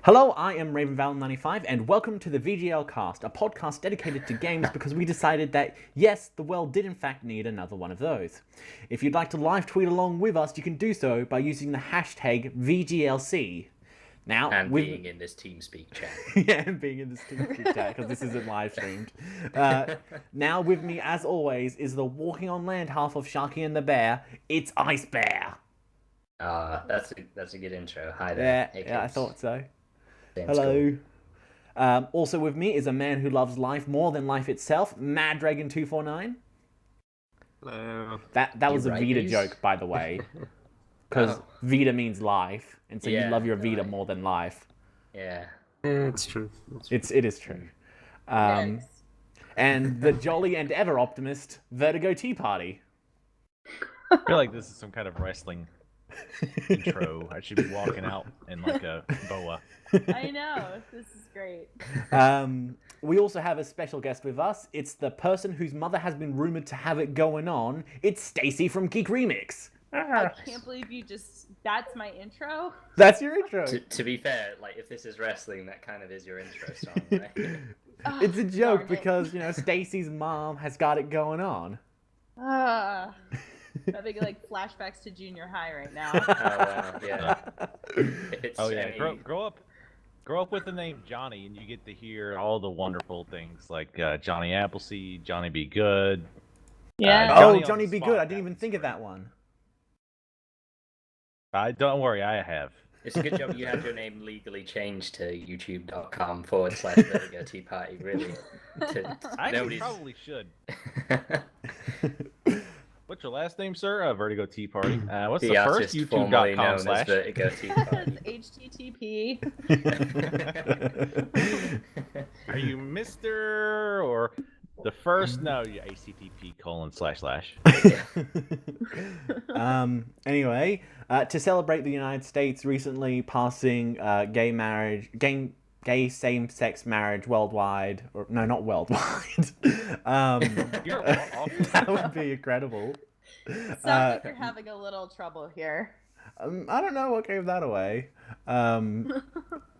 Hello, I am RavenVal95, and welcome to the VGL Cast, a podcast dedicated to games because we decided that, yes, the world did in fact need another one of those. If you'd like to live tweet along with us, you can do so by using the hashtag VGLC. Now, and being in this TeamSpeak chat. Yeah, and being in this TeamSpeak chat, because this isn't live streamed. Now with me, as always, is the walking on land half of Sharky and the Bear. It's Ice Bear. That's a good intro. Hi there. Yeah, I thought so. James Hello. Cool. Also with me is a man who loves life more than life itself, Mad Dragon 249. Hello. That was a Vita joke, by the way, because Vita means life, and so you love your Vita more than life. Yeah, it's true. It is true. And the jolly and ever optimist Vertigo Tea Party. I feel like this is some kind of wrestling intro. I should be walking out in like a boa. I know. This is great. We also have a special guest with us. It's the person whose mother has been rumored to have it going on. It's Stacy from Geek Remix. I can't believe that's my intro. That's your intro. To be fair, like if this is wrestling, that kind of is your intro song, right? It's a joke because, you know, Stacy's mom has got it going on. Having like flashbacks to junior high right now. Oh wow, yeah. If it's Grow up with the name Johnny, and you get to hear all the wonderful things like Johnny Appleseed, Johnny Be Good. Yeah. Johnny Be Good. I didn't even think of that one. Don't worry, I have. It's a good job you had your name legally changed to youtube.com/Vertigo Tea Party, really. I probably should. What's your last name, sir? Vertigo Tea Party. What's the first YouTube.com/ Vertigo Tea Party? HTTP. Are you Mr. or the first? No, you ACTP:// Anyway, to celebrate the United States recently passing gay same-sex marriage worldwide, or no, not worldwide. That would be incredible. Sounds like you're having a little trouble here. I don't know what gave that away.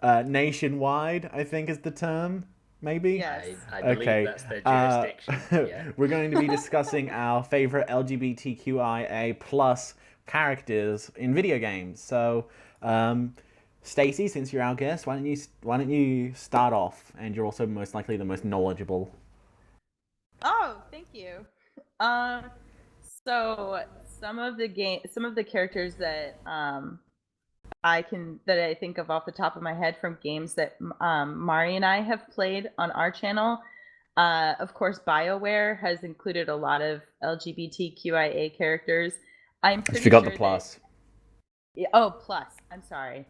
Nationwide, I think is the term. Maybe? Yes. I believe that's their jurisdiction. Yeah. We're going to be discussing our favorite LGBTQIA plus characters in video games. So, Stacy, since you're our guest, why don't you start off? And you're also most likely the most knowledgeable. Oh, thank you. So some of the characters that I think of off the top of my head from games that Mari and I have played on our channel. Of course, BioWare has included a lot of LGBTQIA characters. I'm pretty forgot sure the plus. Plus. I'm sorry.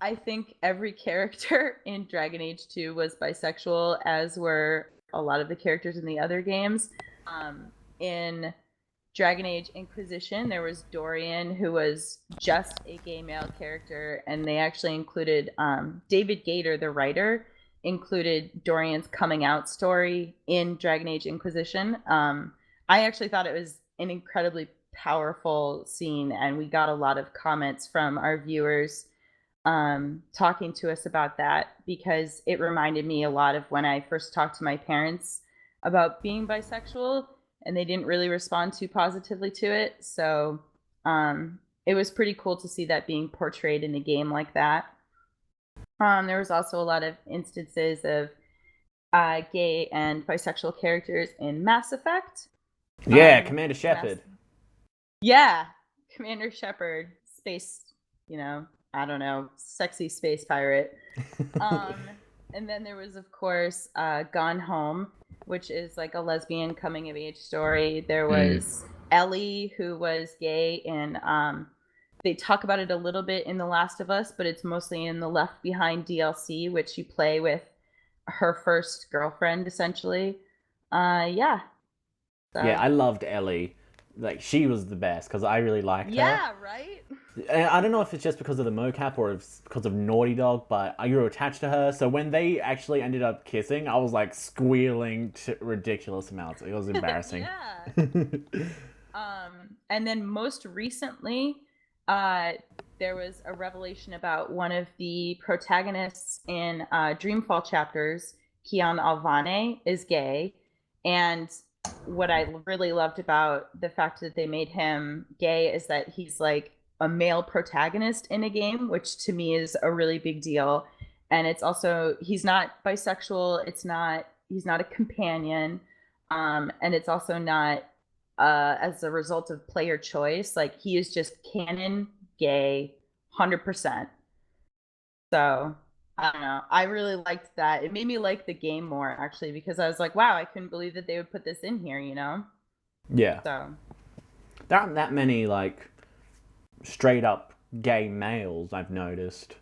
I think every character in Dragon Age 2 was bisexual, as were a lot of the characters in the other games. In Dragon Age Inquisition, there was Dorian, who was just a gay male character, and they actually included David Gator, the writer, included Dorian's coming out story in Dragon Age Inquisition. I actually thought it was an incredibly powerful scene, and we got a lot of comments from our viewers talking to us about that, because it reminded me a lot of when I first talked to my parents about being bisexual, and they didn't really respond too positively to it. So it was pretty cool to see that being portrayed in a game like that. There was also a lot of instances of gay and bisexual characters in Mass Effect. Yeah, Commander Shepard. Yeah, Commander Shepard, space, I don't know, sexy space pirate. And then there was, of course, Gone Home, which is like a lesbian coming of age story. There was Ellie, who was gay, and they talk about it a little bit in The Last of Us, but it's mostly in the Left Behind DLC, which you play with her first girlfriend, essentially. Yeah. So. Yeah, I loved Ellie. Like, she was the best, because I really liked her. Yeah, right? I don't know if it's just because of the mocap or if it's because of Naughty Dog, but you were attached to her. So when they actually ended up kissing, I was like squealing to ridiculous amounts. It was embarrassing. Yeah. And then most recently, there was a revelation about one of the protagonists in Dreamfall chapters. Kian Alvane is gay, and what I really loved about the fact that they made him gay is that he's like a male protagonist in a game, which to me is a really big deal. And it's also, he's not bisexual. He's not a companion. And it's also not as a result of player choice. Like, he is just canon gay 100%. So I don't know. I really liked that. It made me like the game more, actually, because I was like, wow, I couldn't believe that they would put this in here, you know? Yeah. So There aren't that many, like, straight up gay males, I've noticed.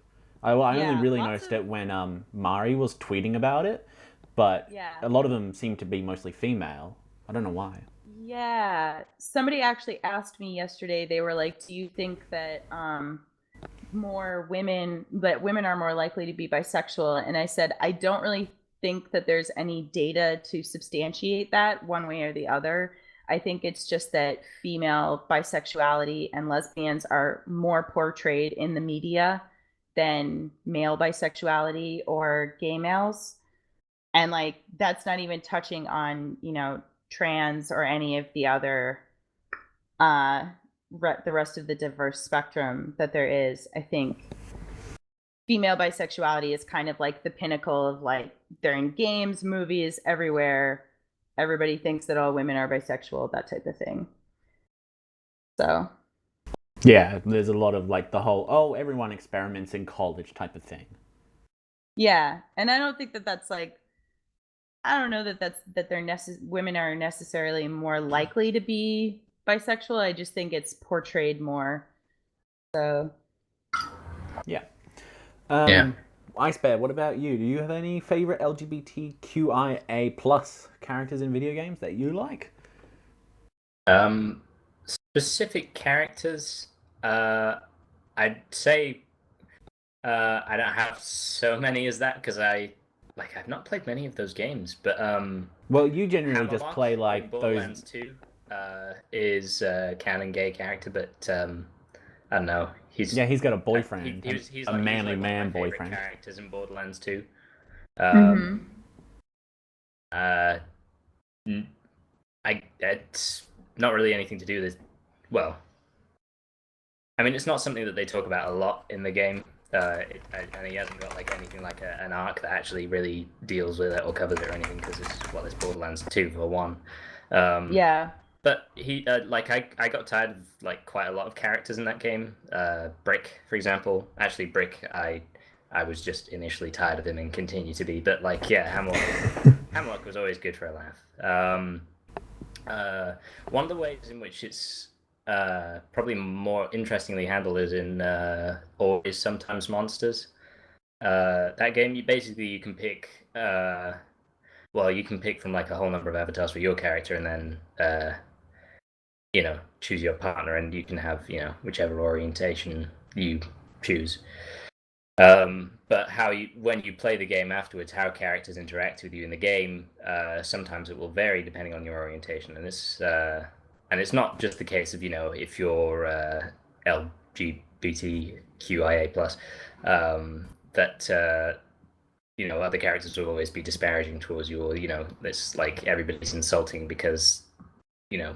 I only really noticed it when Mari was tweeting about it, but a lot of them seem to be mostly female. I don't know why. Yeah. Somebody actually asked me yesterday, they were like, do you think that women are more likely to be bisexual? And I said, I don't really think that there's any data to substantiate that one way or the other. I think it's just that female bisexuality and lesbians are more portrayed in the media than male bisexuality or gay males. And like, that's not even touching on, trans or any of the other the rest of the diverse spectrum that there is. I think female bisexuality is kind of like the pinnacle of, like, they're in games, movies, everywhere. Everybody thinks that all women are bisexual, that type of thing. So Yeah, there's a lot of, like, the whole, oh, everyone experiments in college type of thing. yeah, and I don't think that that's like, I don't know that women are necessarily more likely to be bisexual. I just think it's portrayed more. So Yeah. Yeah. Ice Bear, what about you? Do you have any favorite LGBTQIA plus characters in video games that you like? Specific characters, I'd say I don't have so many as that because I've not played many of those games, but Well, you generally just Hammerlock play in like Borderlands those. 2 is a canon gay character, but I don't know. He's Got a boyfriend, he's a like manly one of man my favorite boyfriend. characters in Borderlands 2. Mhm. It's not really anything to do with, well, I mean, it's not something that they talk about a lot in the game, and he hasn't got like anything like an arc that actually really deals with it or covers it or anything, because it's Borderlands 2 for one. Yeah. But he I got tired of like quite a lot of characters in that game. Brick, for example. Actually, Brick, I was just initially tired of him and continue to be. But like, yeah, Hamlock was always good for a laugh. One of the ways in which it's probably more interestingly handled is in Always Sometimes Monsters. That game, you can pick. You can pick from like a whole number of avatars for your character, and then choose your partner, and you can have whichever orientation you choose. But when you play the game afterwards, how characters interact with you in the game, sometimes it will vary depending on your orientation, and it's not just the case of if you're LGBTQIA plus, that other characters will always be disparaging towards you, or it's like everybody's insulting because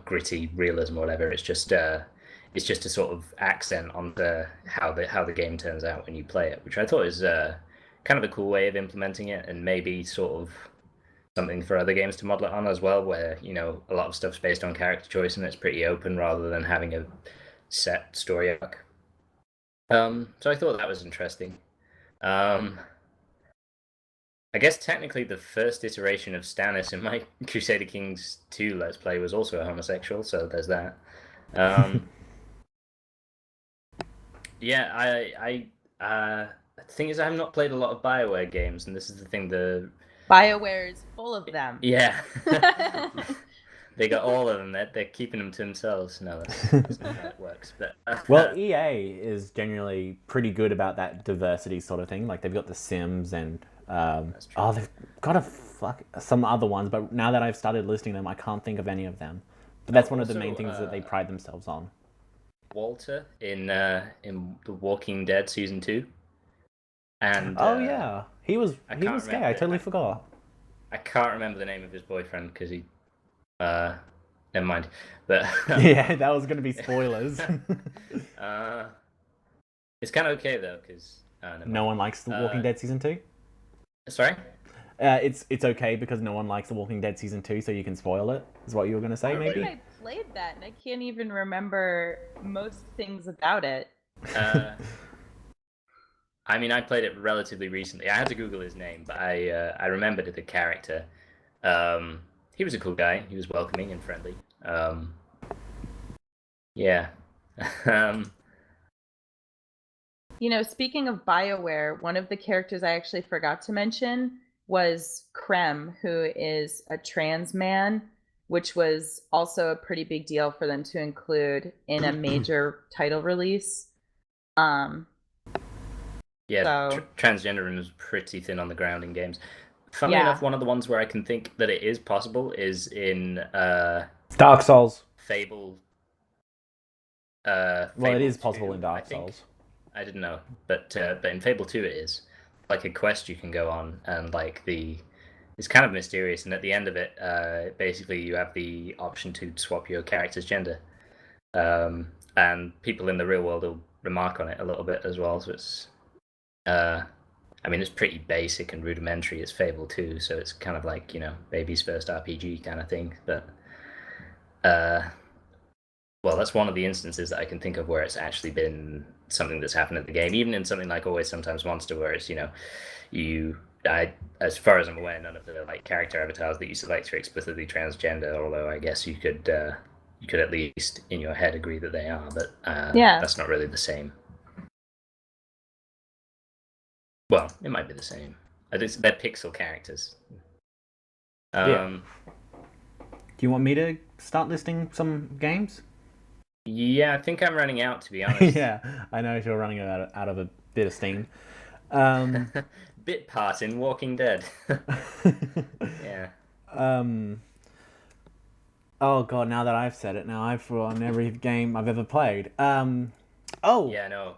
gritty realism or whatever. It's just a sort of accent on how the game turns out when you play it, which I thought is kind of a cool way of implementing it, and maybe sort of something for other games to model it on as well, where a lot of stuff's based on character choice and it's pretty open rather than having a set story arc. So I thought that was interesting. I guess technically the first iteration of Stannis in my Crusader Kings 2 Let's Play was also a homosexual, so there's that. Yeah, the thing is, I have not played a lot of BioWare games, and this is the thing, BioWare is full of them. Yeah. They got all of them. They're keeping them to themselves. No, that's not how it works. But Well, EA is generally pretty good about that diversity sort of thing. Like, they've got The Sims and they've got some other ones. But now that I've started listing them, I can't think of any of them. But that's one of the main things that they pride themselves on. Walter in The Walking Dead season 2, and Oh yeah, he was I he can't was gay. remember I it. totally forgot. I can't remember the name of his boyfriend because he never mind. But Yeah, that was gonna be spoilers. uh, it's kind of okay though because never No mind. one likes The Walking Dead season 2. Sorry. It's okay because no one likes The Walking Dead season 2, so you can spoil it. Is what you were gonna say, I think maybe? I played that, and I can't even remember most things about it. I mean, I played it relatively recently. I had to Google his name, but I remembered the character. He was a cool guy. He was welcoming and friendly. Yeah. You know, speaking of BioWare, one of the characters I actually forgot to mention was Krem, who is a trans man, which was also a pretty big deal for them to include in a major title release. Yeah, So transgenderism is pretty thin on the ground in games. Funnily Yeah. enough, one of the ones where I can think that it is possible is in Dark Souls. Fable. Well, it Fable is possible 2, in Dark I think. Souls. I didn't know, but in Fable 2 it is like a quest you can go on, and like it's kind of mysterious, and at the end of it, basically you have the option to swap your character's gender, and people in the real world will remark on it a little bit as well. So it's, I mean, it's pretty basic and rudimentary. It's Fable 2, so it's kind of like, you know, baby's first RPG kind of thing, but well, that's one of the instances that I can think of where it's actually been something that's happened at the game. Even in something like Always Sometimes Monster, where it's, you know, as far as I'm aware, none of the like character avatars that you select are explicitly transgender. Although I guess you could at least in your head agree that they are, but Yeah. that's not really the same. Well, it might be the same. They're pixel characters. Yeah. Do you want me to start listing some games? Yeah, I think I'm running out, to be honest. Yeah, I know you're running out of a bit of steam. Bit part in Walking Dead. Yeah. Oh god, now that I've said it, now I've forgotten every game I've ever played. Oh. Yeah, no.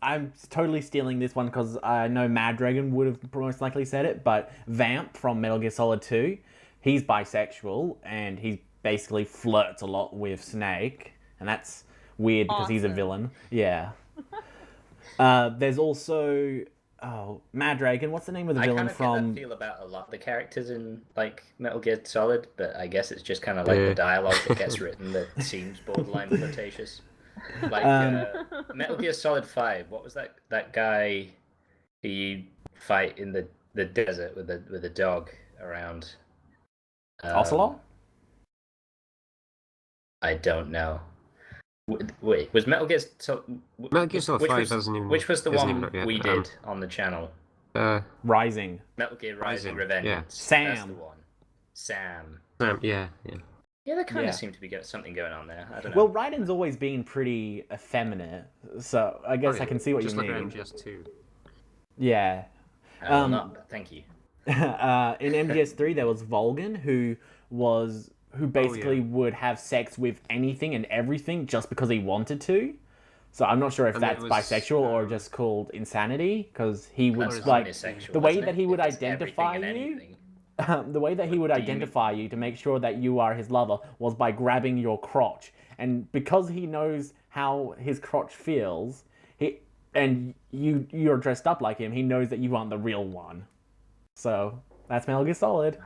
I'm totally stealing this one because I know Mad Dragon would have most likely said it, but Vamp from Metal Gear Solid 2, he's bisexual and he basically flirts a lot with Snake, and that's weird because he's a Awesome. villain. Yeah. There's also Mad Dragon. What's the name of the I villain kind of from? get that feel about a lot of the characters in like Metal Gear Solid, but I guess it's just kind of like the dialogue that gets written that seems borderline flirtatious. Like Metal Gear Solid 5. What was that guy who you fight in the desert with a dog around? Ocelot? I don't know. Wait, was Metal Gear Metal Gear Solid 5 hasn't even. Which was the isn't one even out yet. we did on the channel? Rising. Metal Gear Rising Rising, yeah. Revengeance. Sam. That's the one. Sam. Yeah. Yeah, there kind Yeah. of seemed to be something going on there. I don't know. Well, Raiden's always been pretty effeminate, so I guess I can see what just you like mean. MGS2. Yeah. Thank you. In MGS3 there was Volgan who basically would have sex with anything and everything just because he wanted to. So I'm not sure if And that's it was, bisexual or just called insanity, because he would That's like omnisexual, the way isn't that it? he would If it's identify everything and you. anything. The way that he would Do you identify you to make sure that you are his lover was by grabbing your crotch, and because he knows how his crotch feels, you're dressed up like him, he knows that you aren't the real one. So that's Metal Gear Solid.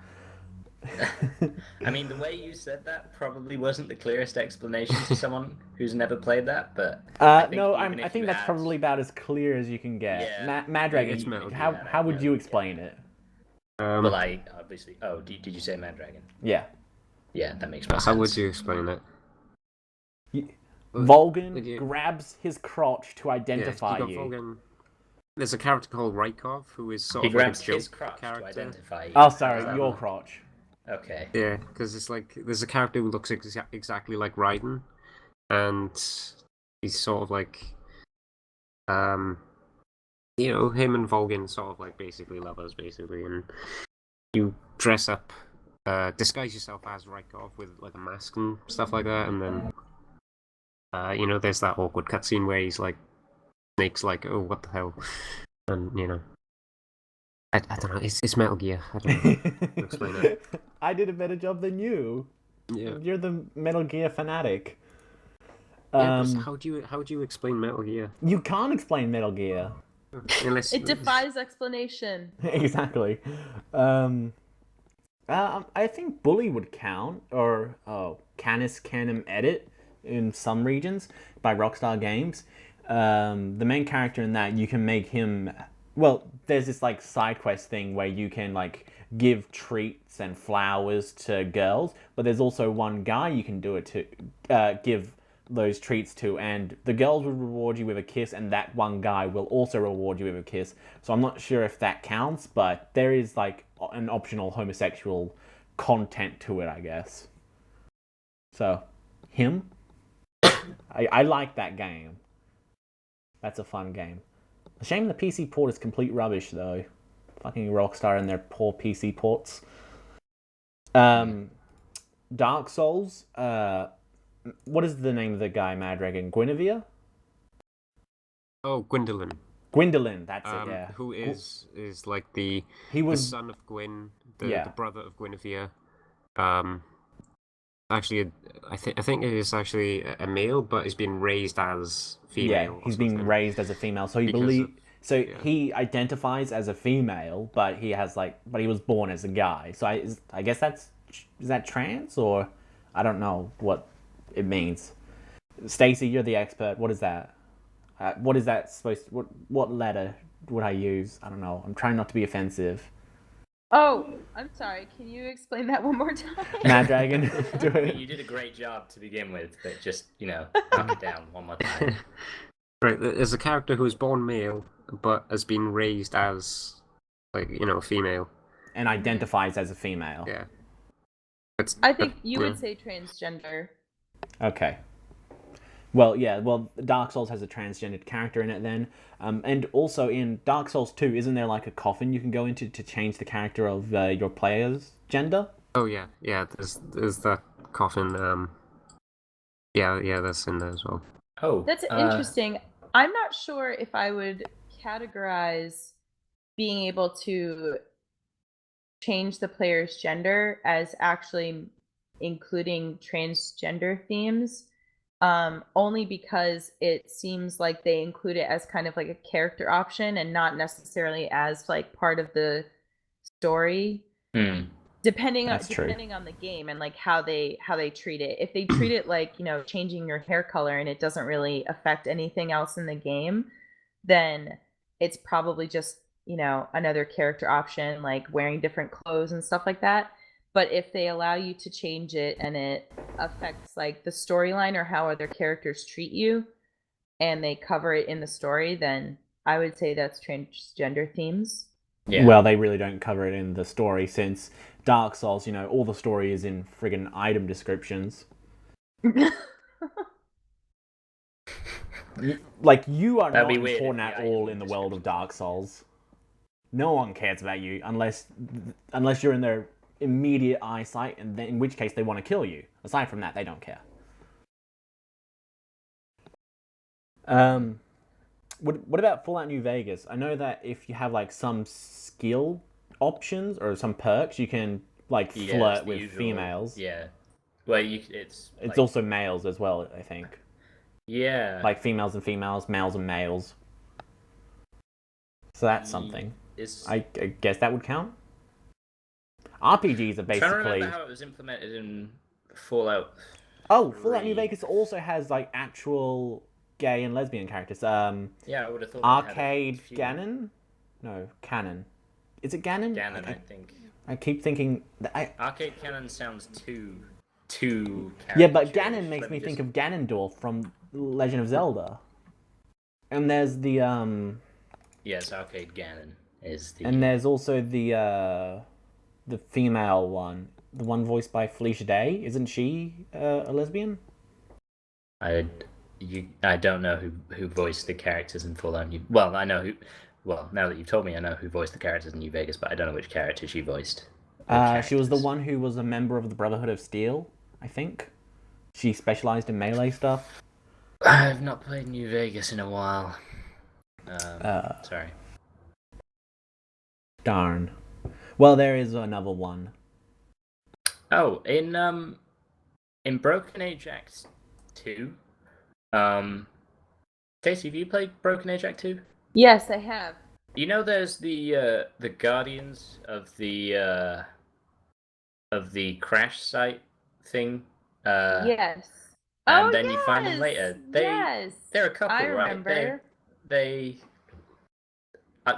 I mean, the way you said that probably wasn't the clearest explanation to someone who's never played that, but I even if think you that's had- probably about as clear as you can get. Yeah. Mad Dragon, It's Metal Gear. how would you explain it? Well, I obviously. Oh, did you say Mad Dragon? Yeah. Yeah, that makes more sense. How would you explain it? Volgan grabs his crotch to identify got you. Volgan. There's a character called Rykov who is sort He of like grabs a joke his crotch to character. identify you. Oh, sorry, Um, your crotch. Okay. Yeah, because it's like there's a character who looks exactly like Raiden, and he's sort of like, him and Volgan sort of like basically lovers, basically, and you dress up, disguise yourself as Rykov with like a mask and stuff like that, and then there's that awkward cutscene where he's like, Snake's like, oh, what the hell? And, I don't know, it's Metal Gear. I don't know how to explain it. I did a better job than you. Yeah. You're the Metal Gear fanatic. Yeah, how do you explain Metal Gear? You can't explain Metal Gear. Unless It defies explanation. Exactly. I think Bully would count, or Canis Canem Edit in some regions by Rockstar Games. The main character in that, you can make him... Well, there's this like side quest thing where you can like give treats and flowers to girls, but there's also one guy you can do it to, give those treats to, and the girls will reward you with a kiss, and that one guy will also reward you with a kiss. So I'm not sure if that counts, but there is like an optional homosexual content to it, I guess. So, him? I like that game. That's a fun game. A shame the PC port is complete rubbish, though. Fucking Rockstar and their poor PC ports. Dark Souls. What is the name of the guy, Mad Dragon? Guinevere? Oh, Gwendolyn. Gwendolyn, that's it, yeah. Who is like the son of Gwyn, the brother of Guinevere. Actually, I think it is actually a male, but he's been raised as female. Yeah, he's been raised as a female, so he identifies as a female, but he was born as a guy. So I guess is that trans, or I don't know what it means. Stacy, you're the expert. What is that? What is that supposed to, what letter would I use? I don't know. I'm trying not to be offensive. Oh, I'm sorry. Can you explain that one more time? Mad Dragon, do it. You did a great job to begin with, but just, knock it down one more time. Right, there's a character who was born male, but has been raised as, female. And identifies as a female. Yeah. I think you would say transgender. Okay. Well, yeah, Dark Souls has a transgendered character in it then. And also in Dark Souls 2, isn't there like a coffin you can go into to change the character of your player's gender? Oh, yeah. Yeah, there's that coffin. Yeah, that's in there as well. Oh. That's interesting. I'm not sure if I would categorize being able to change the player's gender as actually including transgender themes. Only because it seems like they include it as kind of like a character option and not necessarily as like part of the story. Depending on the game and like how they treat it. If they treat it like, changing your hair color and it doesn't really affect anything else in the game, then it's probably just, another character option, like wearing different clothes and stuff like that. But if they allow you to change it and it affects like the storyline or how other characters treat you, and they cover it in the story, then I would say that's transgender themes. Yeah. Well, they really don't cover it in the story, since Dark Souls, all the story is in friggin' item descriptions. Like, you are not important at all in the world of Dark Souls. No one cares about you unless you're in their immediate eyesight, and then, in which case they want to kill you. Aside from that, they don't care. What about Fallout New Vegas? I know that if you have like some skill options or some perks, you can like flirt with females. Yeah. Well, it's like, also males as well, I think. Yeah. Like females and females, males and males. So that's something. I guess that would count. RPGs are basically... I'm trying to remember how it was implemented in Fallout 3. Fallout New Vegas also has like actual gay and lesbian characters. Yeah, I would have thought. Arcade Ganon? No, Canon. Is it Ganon? Ganon, I think. I keep thinking... Arcade Canon sounds too yeah, but Ganon makes me think of Ganondorf from Legend of Zelda. And there's the... Yes, Arcade Ganon is the... And there's also the female one. The one voiced by Felicia Day. Isn't she a lesbian? I don't know who voiced the characters in Fallout New... Well, I know who... Well, now that you've told me, I know who voiced the characters in New Vegas, but I don't know which character she voiced. She was the one who was a member of the Brotherhood of Steel, I think. She specialized in melee stuff. I've not played New Vegas in a while. Sorry. Darn. Well, there is another one. Oh, in Broken Age Act 2, Stacy, have you played Broken Age Act 2? Yes, I have. You know, there's the guardians of the crash site thing. Yes. And Oh, then you find them later. Yes. They're a couple, I right? remember. They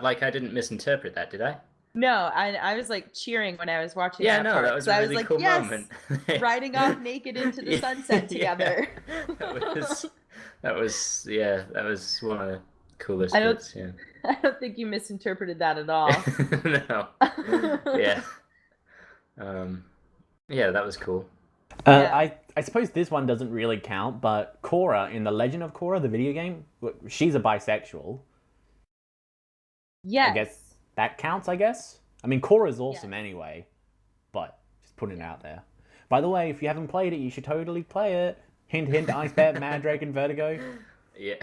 like, I didn't misinterpret that, did I? No, I was like cheering when I was watching Yeah, that no, part. that was 'cause a I really like, cool yes, moment. riding off naked into the sunset together. That was one of the coolest I don't- bits. Yeah. I don't think you misinterpreted that at all. No. Yeah. Yeah, that was cool. Yeah. I suppose this one doesn't really count, but Korra in The Legend of Korra, the video game, she's a bisexual. Yes. I guess that counts, I guess. I mean, Korra's awesome Yes. anyway, but just putting it out there. By the way, if you haven't played it, you should totally play it. Hint, hint, Ice Bear, Mandrake, and Vertigo. Yeah.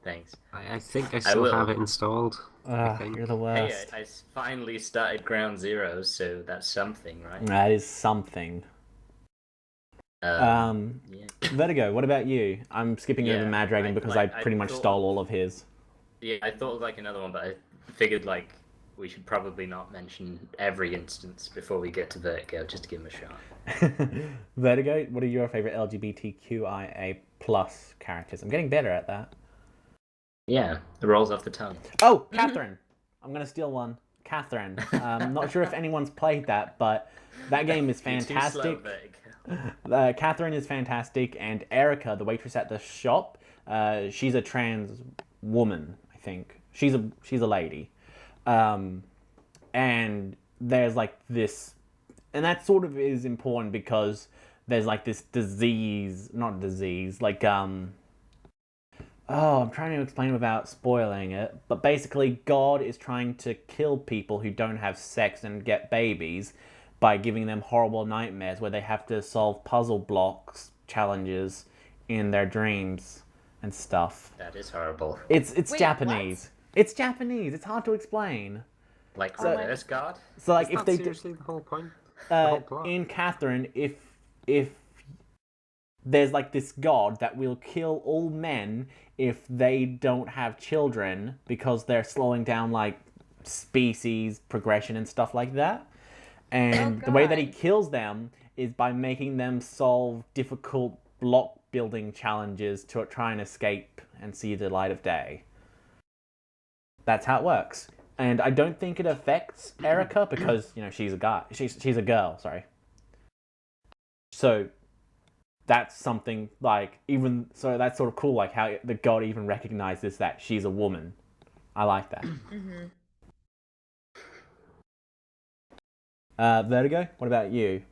Thanks. I think I still have it installed. I think. You're the Hey, worst. I finally started Ground Zero, so that's something, right? That is something. Yeah. Vertigo, what about you? I'm skipping over Yeah, Mad Dragon because I pretty much thought stole all of his. Yeah, I thought of like another one, but I figured like we should probably not mention every instance before we get to Vertigo, just to give him a shot. Vertigo, what are your favorite LGBTQIA plus characters? I'm getting better at that. Yeah, it rolls off the tongue. Oh, Catherine. I'm going to steal one. Catherine. Not sure if anyone's played that, but that game is fantastic. Catherine is fantastic, and Erica, the waitress at the shop, she's a trans woman, I think. She's a lady. And there's like this, and that sort of is important because there's like this not disease, like I'm trying to explain without spoiling it, but basically God is trying to kill people who don't have sex and get babies by giving them horrible nightmares where they have to solve puzzle blocks challenges in their dreams and stuff. That is horrible. It's Wait, Japanese. what? It's Japanese. It's hard to explain. Like So- reverse guard? So like Is if that they seriously the whole point? The whole plot? in Catherine, if there's like this god that will kill all men if they don't have children because they're slowing down like species progression and stuff like that. And the way that he God. kills them is by making them solve difficult block building challenges to try and escape and see the light of day. That's how it works. And I don't think it affects Erica because, she's a guy. She's a girl, sorry. So that's something like that's sort of cool, like how the god even recognizes that she's a woman. I like that. Mm-hmm. Vertigo, what about you?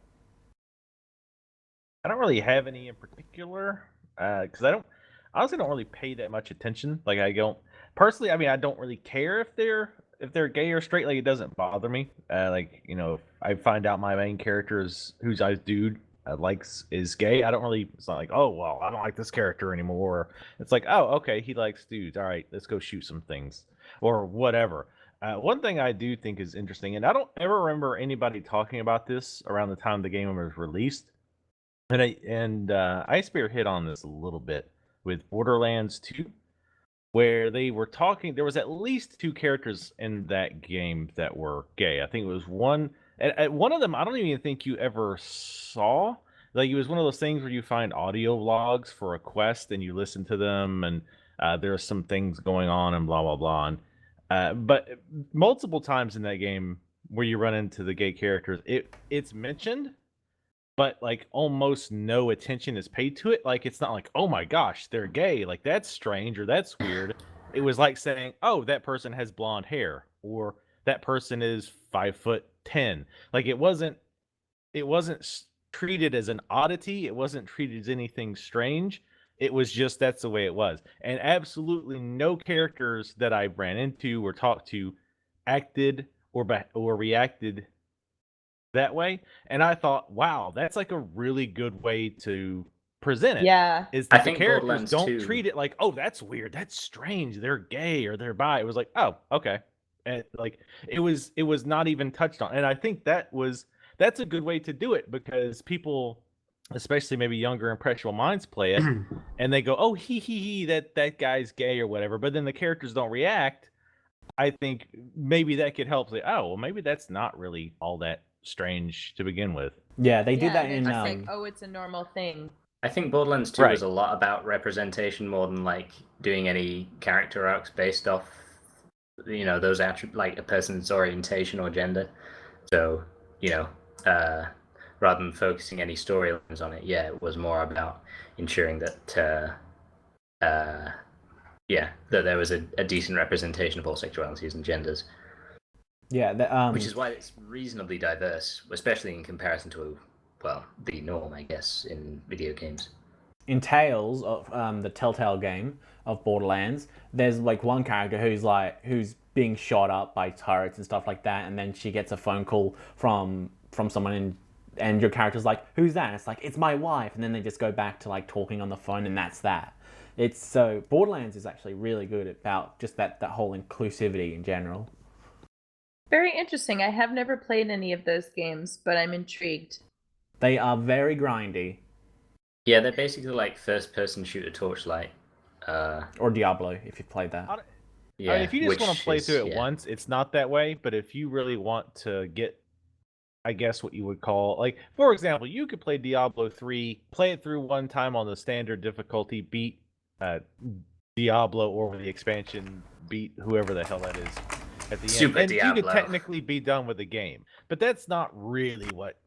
I don't really have any in particular because I honestly don't really pay that much attention. Like I don't personally. I mean, I don't really care if they're gay or straight. Like it doesn't bother me. If I find out my main character who's a dude is gay, I don't really. It's not like, oh well, I don't like this character anymore. It's like, oh okay, he likes dudes. All right, let's go shoot some things or whatever. One thing I do think is interesting, and I don't ever remember anybody talking about this around the time the game was released. And Ice Bear hit on this a little bit with Borderlands 2, where they were talking. There was at least two characters in that game that were gay. I think it was one. At one of them, I don't even think you ever saw. Like it was one of those things where you find audio logs for a quest and you listen to them, and there's some things going on and blah blah blah. But multiple times in that game where you run into the gay characters, it's mentioned, but like almost no attention is paid to it. Like it's not like, oh my gosh, they're gay. Like that's strange or that's weird. It was like saying, oh, that person has blonde hair or that person is 5'10". Like it wasn't treated as an oddity. It wasn't treated as anything strange. It was just that's the way it was. And absolutely no characters that I ran into or talked to acted or reacted that way. And I thought, wow, that's like a really good way to present it. Yeah. Is I that the think characters Borderlands don't 2 treat it like, oh, that's weird, that's strange, they're gay or they're bi. It was like, oh, okay, and like it was not even touched on, and I think that's a good way to do it because people, especially maybe younger impressionable minds, play it and they go, oh, he that guy's gay or whatever, but then the characters don't react. I think maybe that could help say, oh, well, maybe that's not really all that strange to begin with. Yeah, they do Yeah, that and in they're just like, oh, it's a normal thing. I think Borderlands 2 Right. was a lot about representation more than like doing any character arcs based off, those like a person's orientation or gender. So, rather than focusing any storylines on it, yeah, it was more about ensuring that, that there was a decent representation of all sexualities and genders. Yeah, which is why it's reasonably diverse, especially in comparison to, well, the norm, I guess, in video games. in Tales of the Telltale game of Borderlands, there's like one character who's being shot up by turrets and stuff like that, and then she gets a phone call from someone, and your character's like, who's that? And it's like, it's my wife, and then they just go back to like talking on the phone, and that's that. It's so Borderlands is actually really good about just that whole inclusivity in general. Very interesting. I have never played any of those games, but I'm intrigued. They are very grindy. Yeah, they're basically like first-person shooter Torchlight. Or Diablo, if you've played that. Yeah, I mean, if you just want to play through it yeah. once, it's not that way. But if you really want to get, I guess, what you would call, like, for example, you could play Diablo 3, play it through one time on the standard difficulty, beat Diablo, or with the expansion, beat whoever the hell that is at the Super end. And Diablo. you could technically be done with the game. But that's not really what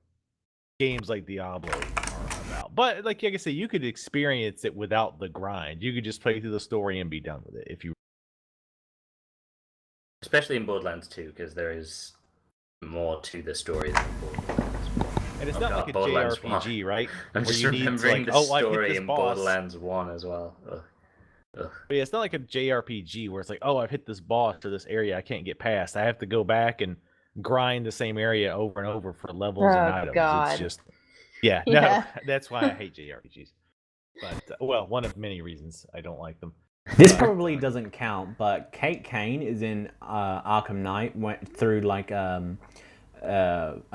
games like Diablo are about. But like I said, you could experience it without the grind. You could just play through the story and be done with it if you. Especially in Borderlands 2, because there is more to the story than Borderlands. And it's Oh not God, like a Borderlands JRPG, 1. right? I'm Where just you need to, remembering like, the oh, I hit story this in boss. Borderlands 1 as well. Ugh. But yeah, it's not like a JRPG where it's like, oh, I've hit this boss or this area I can't get past. I have to go back and grind the same area over and over for levels and items. God. It's just, yeah, no, that's why I hate JRPGs. But well, one of many reasons I don't like them. This probably doesn't count, but Kate Kane is in Arkham Knight, went through like a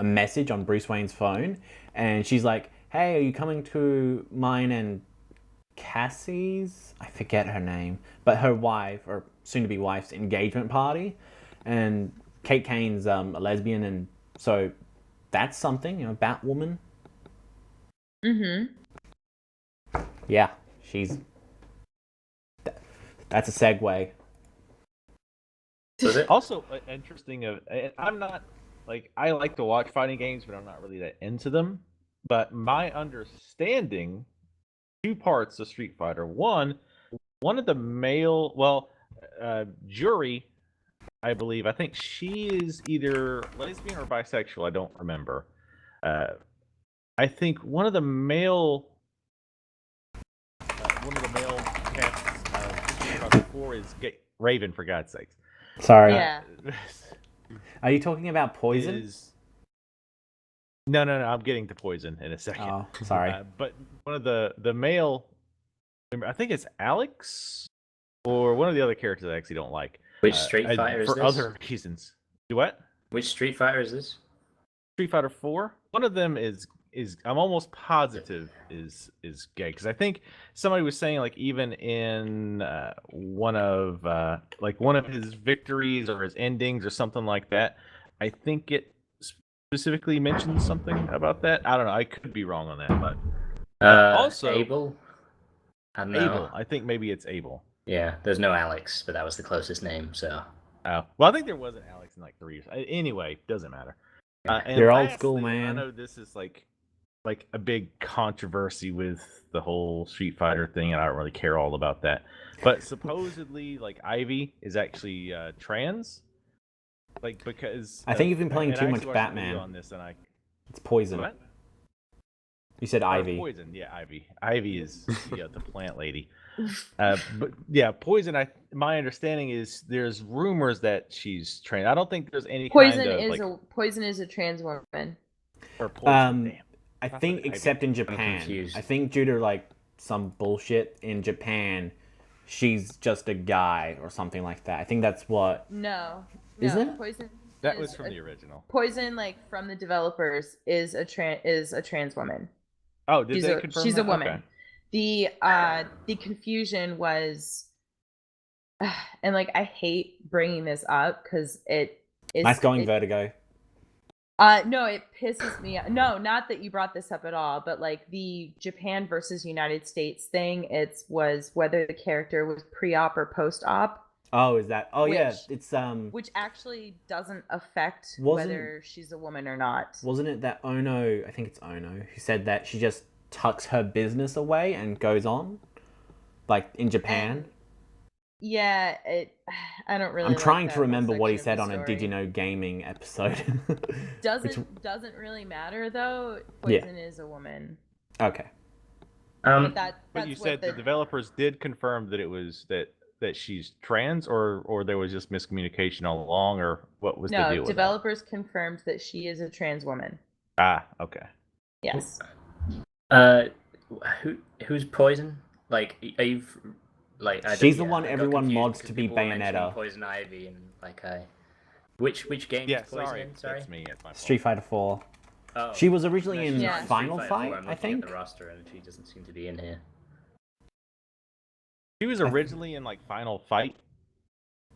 message on Bruce Wayne's phone, and she's like, hey, are you coming to mine and Cassie's? I forget her name, but her wife, or soon-to-be wife's engagement party, and Kate Kane's a lesbian, and so that's something, Batwoman. Mm-hmm. Yeah, she's... That's a segue. Was it? Also, interesting. I'm not like, I like to watch fighting games, but I'm not really that into them. But my understanding, two parts of Street Fighter. One of the male, Jury, I believe. I think she is either lesbian or bisexual. I don't remember. I think one of the male casts before is Raven, for God's sakes. Sorry. Yeah. Are you talking about Poison? No. I'm getting to Poison in a second. Oh, sorry. But one of the male, I think it's Alex, or one of the other characters I actually don't like. Which Street Fighter is for this? other reasons. Do what? Which Street Fighter is this? Street Fighter 4. One of them is I'm almost positive is gay, because I think somebody was saying, like, even in one of his victories or his endings or something like that, I think it specifically mentions something about that. I don't know. I could be wrong on that, but also Abel. I don't know. Abel. I think maybe it's Abel. Yeah, there's no Alex, but that was the closest name. So. Oh, well, I think there was an Alex in like 3 years. Anyway, doesn't matter. And You're old lastly, school, man. I know this is like a big controversy with the whole Street Fighter thing, and I don't really care all about that. But supposedly, like, Ivy is actually trans, like, because I think you've been playing and too I much actually watched a Batman. video on this, and It's Poison. what? You said Ivy. Poison, yeah, Ivy. Ivy is the plant lady. But yeah, Poison. My understanding is there's rumors that she's trans. I don't think there's any Poison kind of is like, Poison is a trans woman. or Poison. Um, Damn. I think except in Japan. confused. I think due to like some bullshit in Japan, she's just a guy or something like that. I think that's what. No. Is it? Poison. That is was from a- the original. Poison, like from the developers, is a trans woman. Oh, did She's they a confirm she's that? a woman. Okay. The confusion was, and like I hate bringing this up because it is Nice going, Vertigo. No, it pisses me off. No, not that you brought this up at all, but like the Japan versus United States thing, was whether the character was pre-op or post-op, Oh, is that? Oh, yeah. Which- It's which actually doesn't affect Wasn't- whether she's a woman or not. Wasn't it that Ono? I think it's Ono who said that she just tucks her business away and goes on, like in Japan. Yeah, I don't really. I'm like trying that to whole remember what he section said of on the a Did story. You Know Gaming episode. Doesn't really matter though. Yeah. Poison is a woman. Okay. But that's But you what said the developers did confirm that it was that she's trans, or there was just miscommunication all along, or what was the deal no with developers confirmed that she is a trans woman. that? Ah, okay. Yes. Who's Poison? Like, are you like? She's the one I got everyone confused mods because to be people were mentioning Bayonetta. Poison Ivy and like which game Yeah, is Poison sorry, in? Sorry. that's me. That's my fault. Street Fighter 4. Oh, She was originally no, in she's Yeah. not in Final Street Fighter 4. Fight, I'm I looking think. at the roster and she doesn't seem to be in here. She was originally in like Final Fight.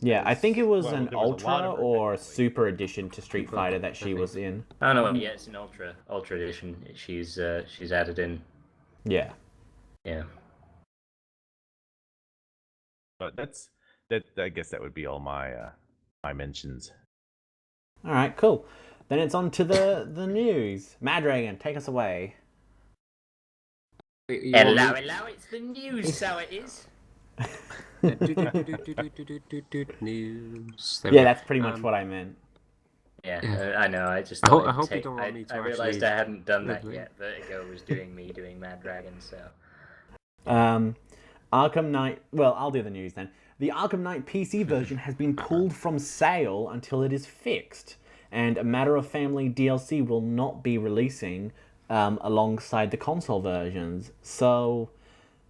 Yeah, I think it was Well, an there was a lot Ultra of her or technically. Super Edition to Street Super, Fighter I that she think. was in. Oh no, yeah, it's an Ultra Edition. She's added in. Yeah. Yeah. But that. I guess that would be all my my mentions. All right, cool. Then it's on to the news. Mad Dragon, take us away. Hello, it's the news, so it is. News. Yeah, that's pretty much what I meant. Yeah, Yeah. I know. I just. I thought hope I'd you don't want me to I realized actually I hadn't done that live yet. Vertigo was doing Mad Dragon, so. Arkham Knight. Well, I'll do the news then. The Arkham Knight PC version has been pulled from sale until it is fixed, and a Matter of Family DLC will not be releasing alongside the console versions. So,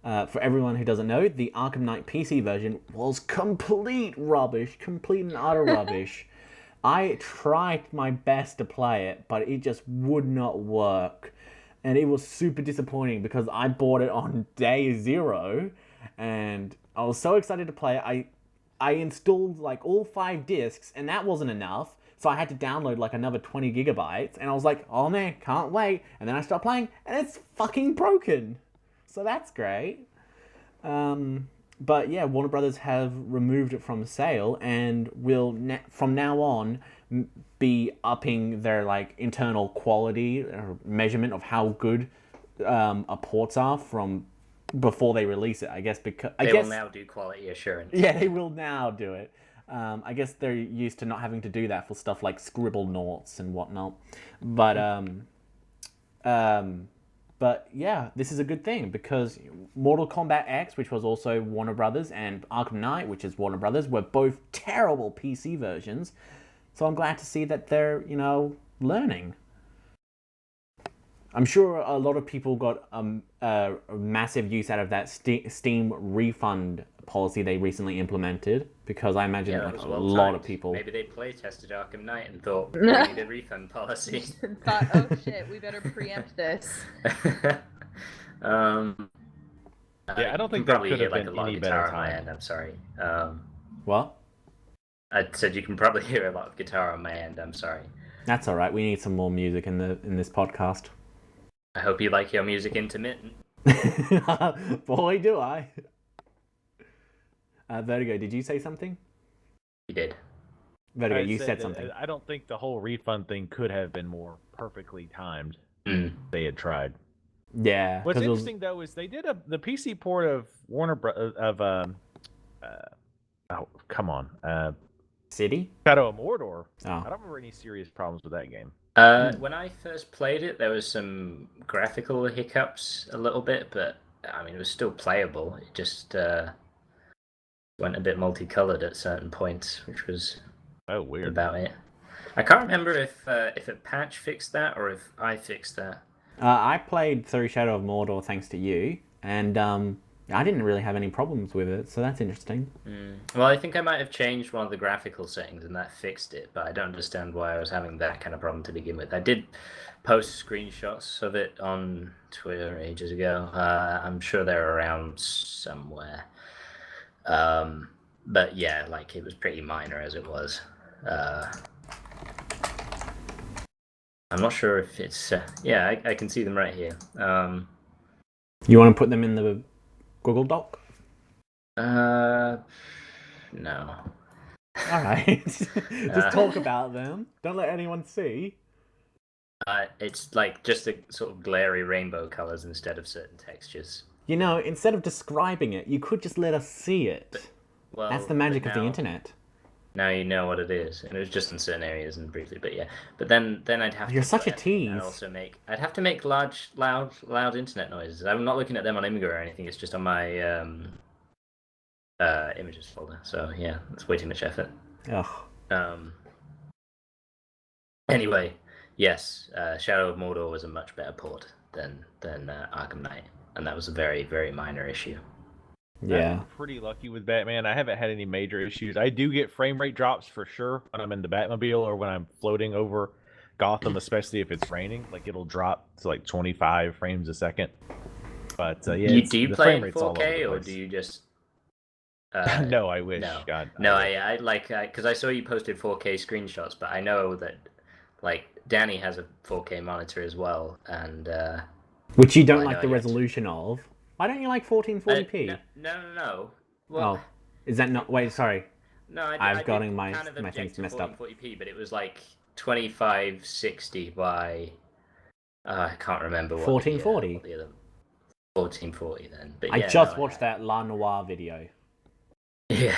for everyone who doesn't know, the Arkham Knight PC version was complete rubbish, complete and utter rubbish. I tried my best to play it, but it just would not work. And it was super disappointing because I bought it on day 0 and I was so excited to play it. I installed like all 5 discs and that wasn't enough. So I had to download like another 20 gigabytes and I was like, oh man, can't wait. And then I stopped playing and it's fucking broken. So that's great. But yeah, Warner Brothers have removed it from sale and will from now on be upping their like internal quality or measurement of how good ports are from before they release it. I guess because They will now do quality assurance. yeah, they will now do it. I guess they're used to not having to do that for stuff like Scribble Noughts and whatnot. But yeah, this is a good thing because Mortal Kombat X, which was also Warner Brothers, and Arkham Knight, which is Warner Brothers, were both terrible PC versions. So I'm glad to see that they're, learning. I'm sure a lot of people got a massive use out of that Steam refund policy they recently implemented because I imagine Yeah, like that was a well lot timed. of people. Maybe they play tested Arkham Knight and thought we need a refund policy. Thought, oh shit, we better preempt this. Yeah, I don't think that probably could hear have like been a lot any of better guitar on my time. end. I'm sorry. What? I said you can probably hear a lot of guitar on my end. I'm sorry. That's all right. We need some more music in this podcast. I hope you like your music intermittent. Boy, do I. Vertigo, did you say something? You did. Vertigo, I you said that something. I don't think the whole refund thing could have been more perfectly timed. Mm. They had tried. Yeah. What's 'cause it was- interesting though is they did the PC port of oh come on, City? Shadow of Mordor. Oh. I don't remember any serious problems with that game. When I first played it, there was some graphical hiccups a little bit, but I mean, it was still playable. It just went a bit multicolored at certain points, which was Oh, weird. about it. I can't remember if a patch fixed that or if I fixed that. I played through Shadow of Mordor thanks to you, and I didn't really have any problems with it, so that's interesting. Well, I think I might have changed one of the graphical settings and that fixed it, but I don't understand why I was having that kind of problem to begin with. I did post screenshots of it on Twitter ages ago. I'm sure they're around somewhere. But yeah, like it was pretty minor as it was. I'm not sure if it's... yeah, I can see them right here. You want to put them in the Google Doc? No. Alright. Just talk about them. Don't let anyone see. It's like just a sort of glary rainbow colors instead of certain textures. You know, instead of describing it, you could just let us see it. Well, That's the magic but of the now- internet. Now you know what it is, and it was just in certain areas and briefly, but yeah. But then I'd have You're to such a and tease. also I'd have to make large, loud internet noises. I'm not looking at them on Imgur or anything. It's just on my images folder. So yeah, it's way too much effort. Ugh. Anyway, yes, Shadow of Mordor was a much better port than Arkham Knight, and that was a very, very minor issue. Yeah. I'm pretty lucky with Batman. I haven't had any major issues. I do get frame rate drops for sure when I'm in the Batmobile or when I'm floating over Gotham, especially if it's raining. Like it'll drop to like 25 frames a second. But yeah, Do you the play frame in rate's all over the 4K or place. do you just? No, I wish. No, God, no, I wish. I like because I saw you posted 4K screenshots, but I know that like Danny has a 4K monitor as well, and Which you don't Well, I like know the you have to- resolution of. Why don't you like 1440p? no. Well, Oh, is that not? Wait, sorry. no, I've I got did my kind of things object to messed up. 1440p, but it was like 2560 by I can't remember what 1440. what the other 1440 then. But I yeah, just no, watched that La Noire video. Yeah,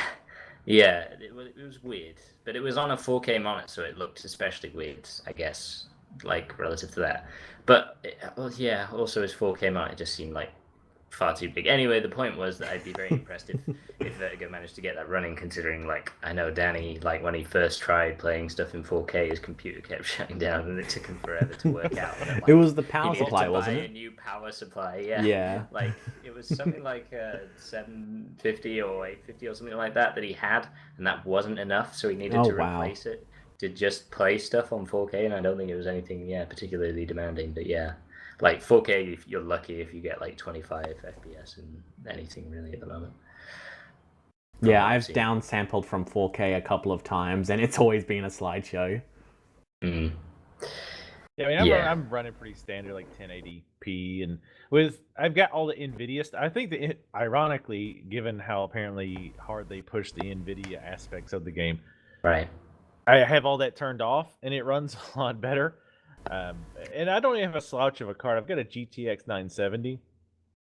it was weird, but it was on a 4K monitor, so it looked especially weird, I guess, like relative to that. But well, yeah, also his 4K monitor just seemed like far too big. Anyway, the point was that I'd be very impressed if Vertigo managed to get that running, considering like I know Danny, like when he first tried playing stuff in 4K, his computer kept shutting down and it took him forever to work out. And, like, It was the he power needed supply, to wasn't buy a it? new power supply. Yeah. Yeah. Like it was something like 750 or 850 or something like that he had, and that wasn't enough, so he needed Oh, to wow. replace it to just play stuff on 4K. And I don't think it was anything, particularly demanding. But yeah, like 4K, if you're lucky if you get like 25 FPS in anything really at the moment. Yeah, I've I've seen. downsampled from 4K a couple of times, and it's always been a slideshow. Mm. Yeah, I mean, Yeah. I'm running pretty standard, like 1080p, and I've got all the NVIDIA stuff. I think that, ironically, given how apparently hard they push the NVIDIA aspects of the game, Right. I have all that turned off, and it runs a lot better. And I don't even have a slouch of a card. I've got a GTX 970,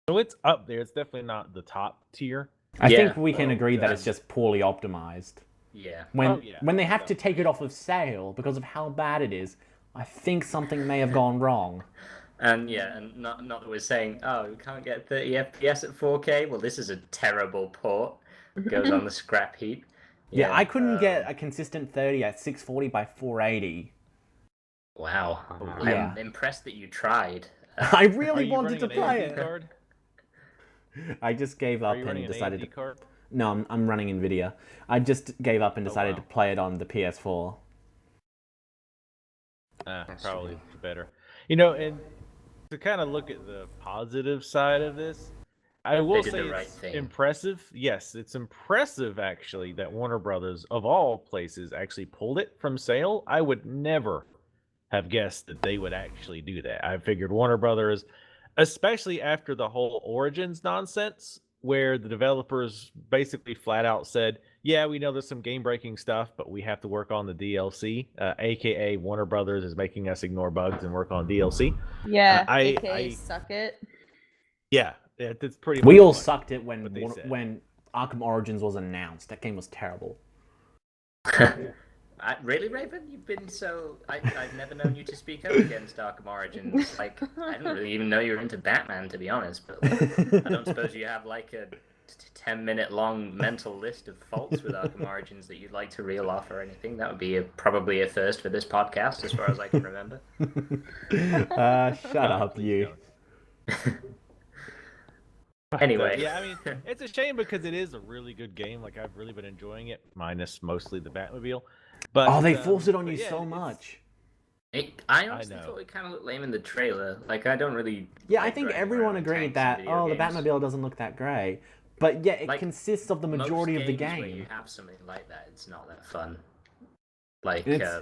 so it's up there. It's definitely not the top tier. I Yeah, think we can well, agree that it's that's- just poorly optimized. Yeah. When they have to take it off of sale because of how bad it is, I think something may have gone wrong. And not that we're saying, oh, we can't get 30 FPS at 4K. Well, this is a terrible port. Goes on the scrap heap. Yeah, I couldn't get a consistent 30 at 640 by 480. Wow. Yeah. I'm impressed that you tried. I Are really you wanted to running an play AMD it. card? I just gave Are up you running and an decided AMD to. card? No, I'm running NVIDIA. I just gave up and decided wow. to play it on the PS4. Probably better. You know, and to kind of look at the positive side of this, I will did say the right it's thing. impressive. Yes, it's impressive actually that Warner Brothers, of all places, actually pulled it from sale. I would never have guessed that they would actually do that. I figured Warner Brothers, especially after the whole Origins nonsense, where the developers basically flat out said, yeah, we know there's some game breaking stuff, but we have to work on the DLC, aka Warner Brothers is making us ignore bugs and work on DLC. Yeah, I AKA suck it. Yeah, it's pretty We much all what- sucked it what they said. when Arkham Origins was announced. That game was terrible. Really, Raven? You've been so... I've never known you to speak up against Arkham Origins. Like, I didn't really even know you were into Batman, to be honest. But like, I don't suppose you have like 10-minute long mental list of faults with Arkham Origins that you'd like to reel off or anything, that would be probably a first for this podcast, as far as I can remember. Shut up, Please you. don't. Anyway. Yeah, I mean, it's a shame because it is a really good game. Like, I've really been enjoying it, minus mostly the Batmobile. But Oh, they force it on but you yeah, so it's- much. I honestly know. thought it kind of looked lame in the trailer. Like, I don't really. Yeah, I like think driving everyone around agreed tanks that, in video the games. Batmobile doesn't look that great. But yeah, it Like, consists of the majority of the Most games where you game. have something like that, it's not that fun. Like, It's-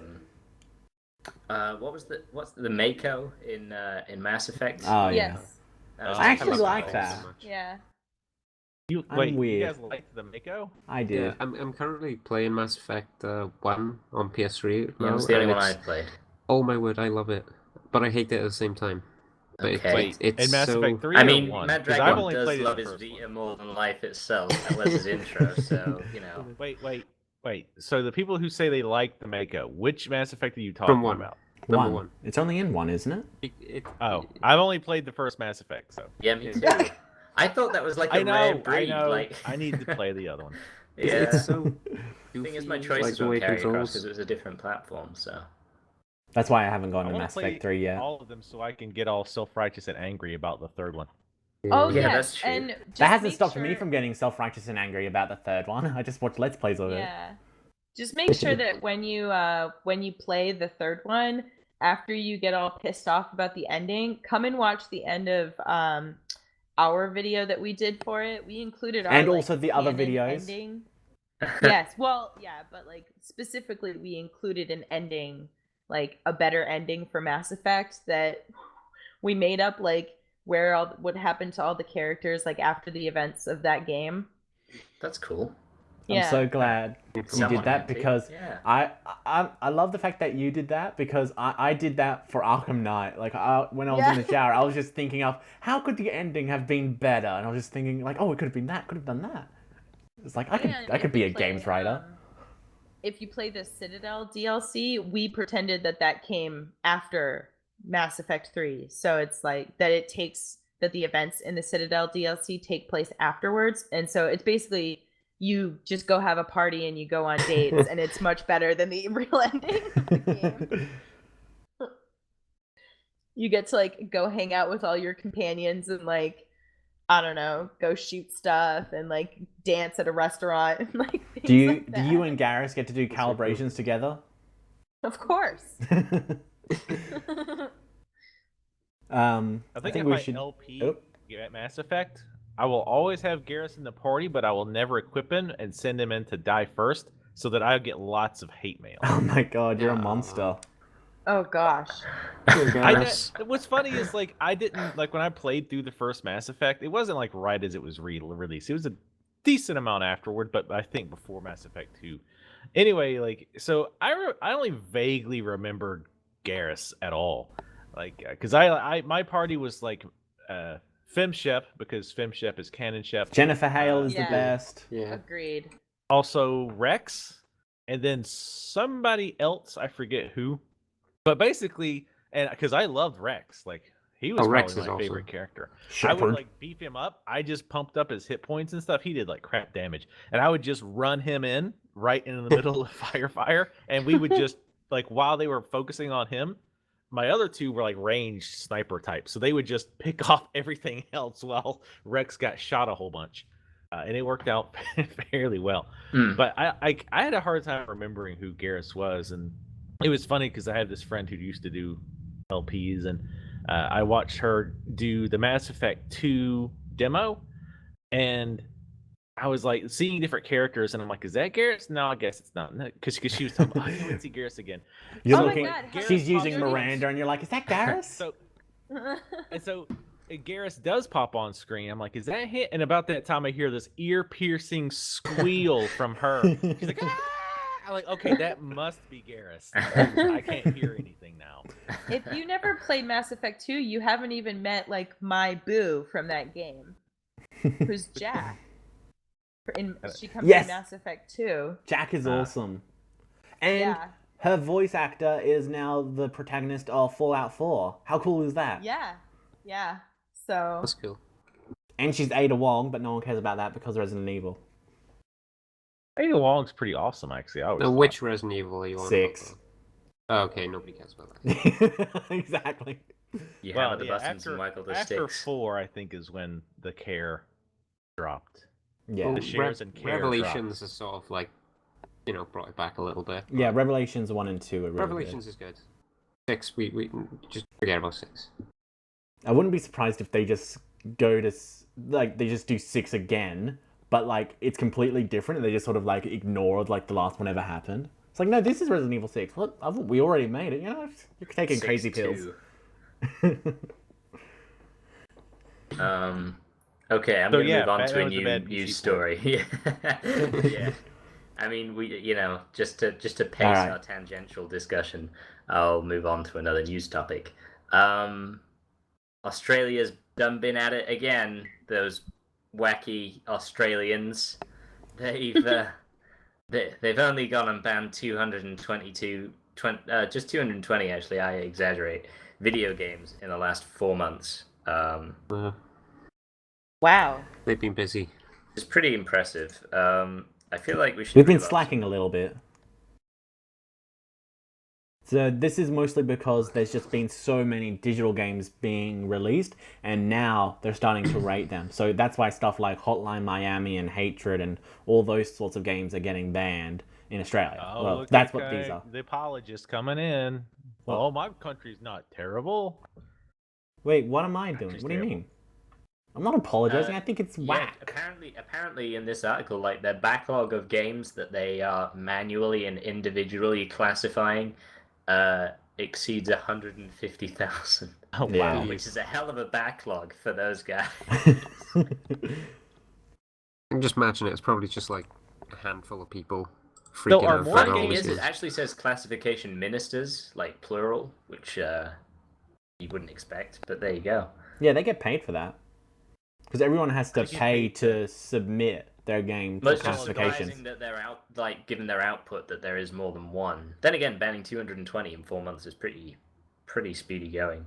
what's the Mako in Mass Effect? Oh, yeah. Yes. I actually love like game that. so much. Yeah. I'm Wait, weird. you guys liked the Mako? I did. Yeah, I'm currently playing Mass Effect 1 on PS3 Yeah, now, that's the only and one it's- I've played. oh my word, I love it, but I hate it at the same time. But Okay. Wait, it's in Mass so... Effect 3 I or mean, 1? Mad 'Cause I've Dragon only does played love the his first Vita one. more than life itself. That was his intro, so, you know. Wait. So the people who say they like the Mako, which Mass Effect are you talking From 1. about? Number One. 1. It's only in one, isn't it? Oh, I've only played the first Mass Effect, so. Yeah, me too. I thought that was like a I rare know, breed. Like, I need to play the other one. yeah. It's so The thing is, my goofy, choices like the won't way carry across controls. because it was a different platform, so. That's why I haven't I gone to want Mass to Effect play 3 yet. all of them so I can get all self-righteous and angry about the third one. Oh Yeah, yes, that's true. and That just hasn't make stopped sure... me from getting self-righteous and angry about the third one. I just watched Let's Plays of it. Yeah. Just make sure that when you play the third one, after you get all pissed off about the ending, come and watch the end of our video that we did for it. We included our And also the other canon videos. ending. Yes, well, yeah, but like specifically we included an ending, like a better ending for Mass Effect that we made up, like where what happened to all the characters like after the events of that game. That's cool. I'm so glad you Someone did that had to. because Yeah. I love the fact that you did that because I did that for Arkham Knight. Like when I was in Yeah. the shower, I was just thinking of how could the ending have been better, and I was just thinking like, oh, it could have been that, could have done that. It's like I And could be a if you play, games writer. If you play the Citadel DLC, we pretended that came after Mass Effect 3. So it's like that the events in the Citadel DLC take place afterwards. And so it's basically you just go have a party and you go on dates and it's much better than the real ending of the game. You get to like go hang out with all your companions and like I don't know, go shoot stuff and like dance at a restaurant and like things Do you like do that. you and Garrus get to do That's so cool. calibrations together? Of course. I think if we I should. LP Oh. at Mass Effect, I will always have Garrus in the party, but I will never equip him and send him in to die first, so that I'll get lots of hate mail. Oh my god, you're a Yeah. monster. Oh gosh. What's funny is like I didn't like when I played through the first Mass Effect. It wasn't like right as it was released. It was a decent amount afterward, but I think before Mass Effect 2. Anyway, like so I only vaguely remembered Garrus at all, like because I my party was like Femshep because Femshep is canon Shep. Jennifer Hale is Yeah. the best. Yeah. Agreed. Also Rex, and then somebody else I forget who. But basically, and because I loved Rex, like he was Rex probably is my awesome. favorite character. I Shepard. would like beef him up. I just pumped up his hit points and stuff. He did like crap damage, and I would just run him in right in the middle of fire, and we would just like while they were focusing on him, my other two were like ranged sniper types, so they would just pick off everything else while Rex got shot a whole bunch, and it worked out fairly well. Hmm. But I had a hard time remembering who Garrus was, and it was funny because I had this friend who used to do LPs, and I watched her do the Mass Effect 2 demo, and I was like seeing different characters, and I'm like, "Is that Garrus?" No, I guess it's not, because she was talking. I can't see Garrus again. You're Oh my looking. God, how She's did using you do Miranda, and you're like, is that Garrus? So Garrus does pop on screen. I'm like, "Is that hit?" And about that time, I hear this ear-piercing squeal from her. She's like, "Ah!" I'm like, "Okay, that must be Garrus." I can't hear anything now. If you never played Mass Effect 2, you haven't even met like my boo from that game, who's Jack. She comes Yes. in Mass Effect 2. Jack is awesome, and Yeah. her voice actor is now the protagonist of Fallout 4. How cool is that? Yeah. So That's cool. And she's Ada Wong, but no one cares about that because Resident Evil. Ada Wong's pretty awesome, actually. I always Now, thought. which Resident Evil are you on? 6. Oh, okay, nobody cares about that. Exactly. You Well, hammer the yeah, buttons and Michael the after sticks. 4, I think, is when the care dropped. Yeah. Well, The shares and care Revelations dropped. is sort of like, brought it back a little bit. Yeah, Revelations 1 and 2 are really Revelations is good. 6, we just forget about 6. good. I wouldn't be surprised if they just go to, like, they just do 6 again, but, like, it's completely different and they just sort of, like, ignored, like, the last one ever happened. It's like, no, this is Resident Evil 6. What? We already made it. You know, you're taking crazy pills. Okay, I'm So, gonna yeah, move on to Batman a was the bad news PC story. Yeah. I mean, just to pace All right. our tangential discussion, I'll move on to another news topic. Australia's done been at it again. Those wacky Australians. They've only gone and banned 220 actually. I exaggerate. Video games in the last 4 months. Wow. They've been busy. It's pretty impressive. I feel like we should. We've been reel up slacking a little bit. So this is mostly because there's just been so many digital games being released, and now they're starting to rate them. So that's why stuff like Hotline Miami and Hatred and all those sorts of games are getting banned in Australia. Oh, well, look that's at what these are. The apologists coming in. What? Oh, my country's not terrible. Wait, what am I doing? Country's What do you terrible. mean? I'm not apologizing. I think it's Yeah, whack. apparently in this article, like their backlog of games that they are manually and individually classifying exceeds 150,000. Oh, Yeah. wow. Which is a hell of a backlog for those guys. I can just imagine it. It's probably just like a handful of people freaking are out more for Funny all thing these is, it games. actually says classification ministers, like plural, which you wouldn't expect, but there you go. Yeah, they get paid for that. Because everyone has to They get pay paid to submit their game to Most classification. surprising that they're out, like given their output, that there is more than one. Then again, banning 220 in 4 months is pretty speedy going.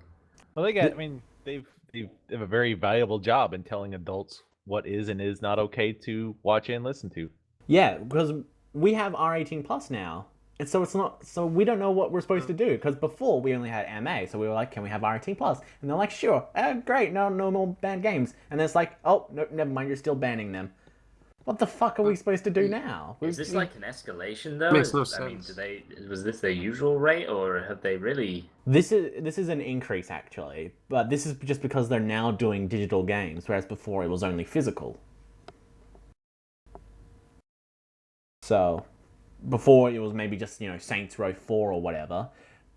Well, they have a very valuable job in telling adults what is and is not okay to watch and listen to. Yeah, because we have R18 plus now. And so it's not, so we don't know what we're supposed to do. Because before we only had MA, so we were like, can we have R18 plus? And they're like, sure, great, no more banned games. And then it's like, oh, no, never mind, you're still banning them. What the fuck are we supposed to do now? Is this like an escalation though? Makes no I mean, sense. was this their usual rate, or have they really? This is an increase actually, but this is just because they're now doing digital games, whereas before it was only physical. So, before it was maybe just Saints Row 4 or whatever,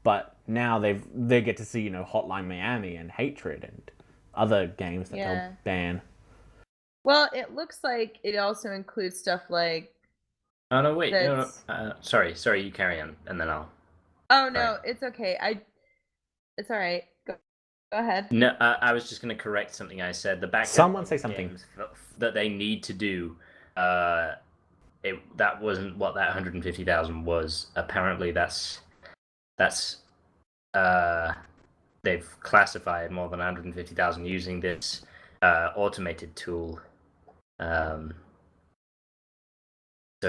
but now they get to see Hotline Miami and Hatred and other games that they'll ban. Well, it looks like it also includes stuff like. Oh no, wait, no. That's- Sorry, you carry on, and then I'll. Oh no, Right. it's okay. It's all right. Go ahead. No, I was just going to correct something I said. The back. Someone say something. That they need to do. That wasn't what that 150,000 was. Apparently, that's they've classified more than 150,000 using this automated tool. So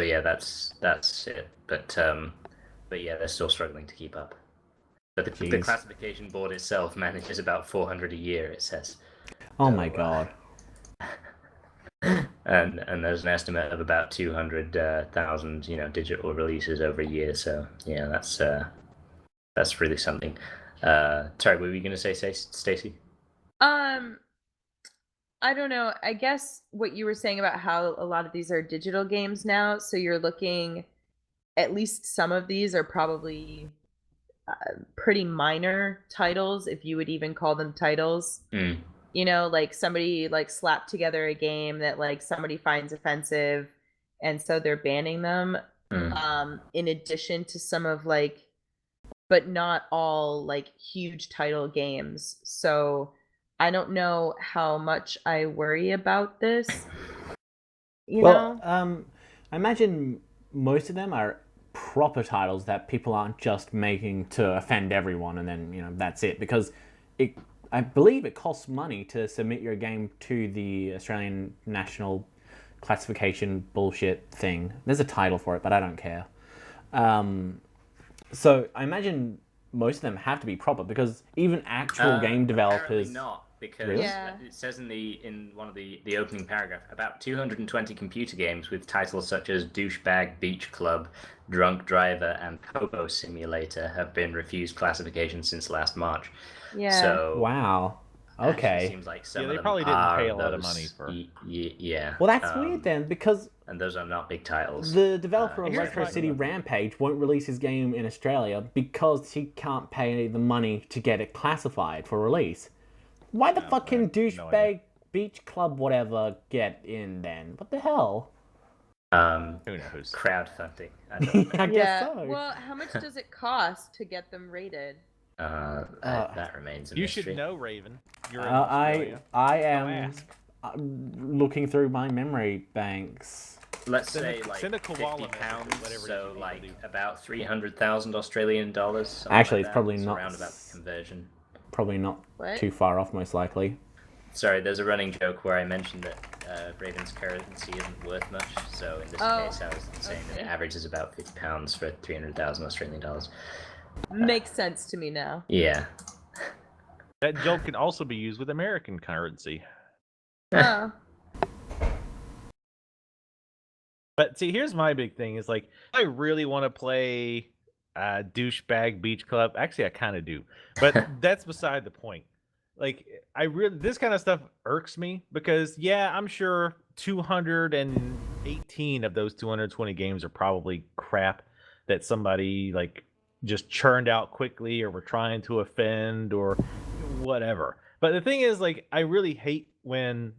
yeah, that's it. But yeah, they're still struggling to keep up. But the Jeez. classification board itself manages about 400 a year, it says. Oh my god. And there's an estimate of about 200,000, digital releases over a year. So yeah, that's really something. Sorry, what were you going to say, Stacy? I don't know. I guess what you were saying about how a lot of these are digital games now, so you're looking, at least some of these are probably pretty minor titles, if you would even call them titles. Mm. Like somebody slapped together a game that like somebody finds offensive, and so they're banning them. In addition to some of but not all huge title games. So I don't know how much I worry about this. You know? I imagine most of them are proper titles that people aren't just making to offend everyone and then that's it. Because I believe it costs money to submit your game to the Australian National Classification bullshit thing. There's a title for it, but I don't care. So I imagine most of them have to be proper because even actual game developers. Apparently not, because Really? it says in one of the opening paragraph about 220 computer games with titles such as Douchebag Beach Club, Drunk Driver, and Hobo Simulator have been refused classification since last March. Yeah. So Wow. actually Okay. seems like some Yeah, of they them probably didn't are pay a lot of those- money for- Yeah. Well, that's weird then because And those are not big titles. the developer of Here's Retro my- City Rampage won't release his game in Australia because he can't pay the money to get it classified for release. Why the fuck can no idea. Douchebag Beach Club whatever get in then? What the hell? Who knows? Crowdfunding. I don't know. I guess so. Well, how much does it cost to get them rated? That remains a You mystery. should know, Raven. You're in I Australia. am ask. looking through my memory banks. Let's Send say a- like send a koala £50, message, whatever it so is you like need to do. about 300,000 Australian dollars. something Actually, like it's probably that. not around about the conversion. Probably not What? too far off, most likely. Sorry, there's a running joke where I mentioned that Raven's currency isn't worth much. So in this Oh, case, I was saying that it okay. averages about £50 for 300,000 Australian dollars. Makes sense to me now. Yeah. That joke can also be used with American currency. Oh. But see, here's my big thing: is like I really want to play Douchebag Beach Club. Actually, I kind of do, but that's beside the point. Like, I really this kind of stuff irks me because yeah, I'm sure 218 of those 220 games are probably crap that somebody like just churned out quickly or were trying to offend or whatever. But the thing is, like, I really hate when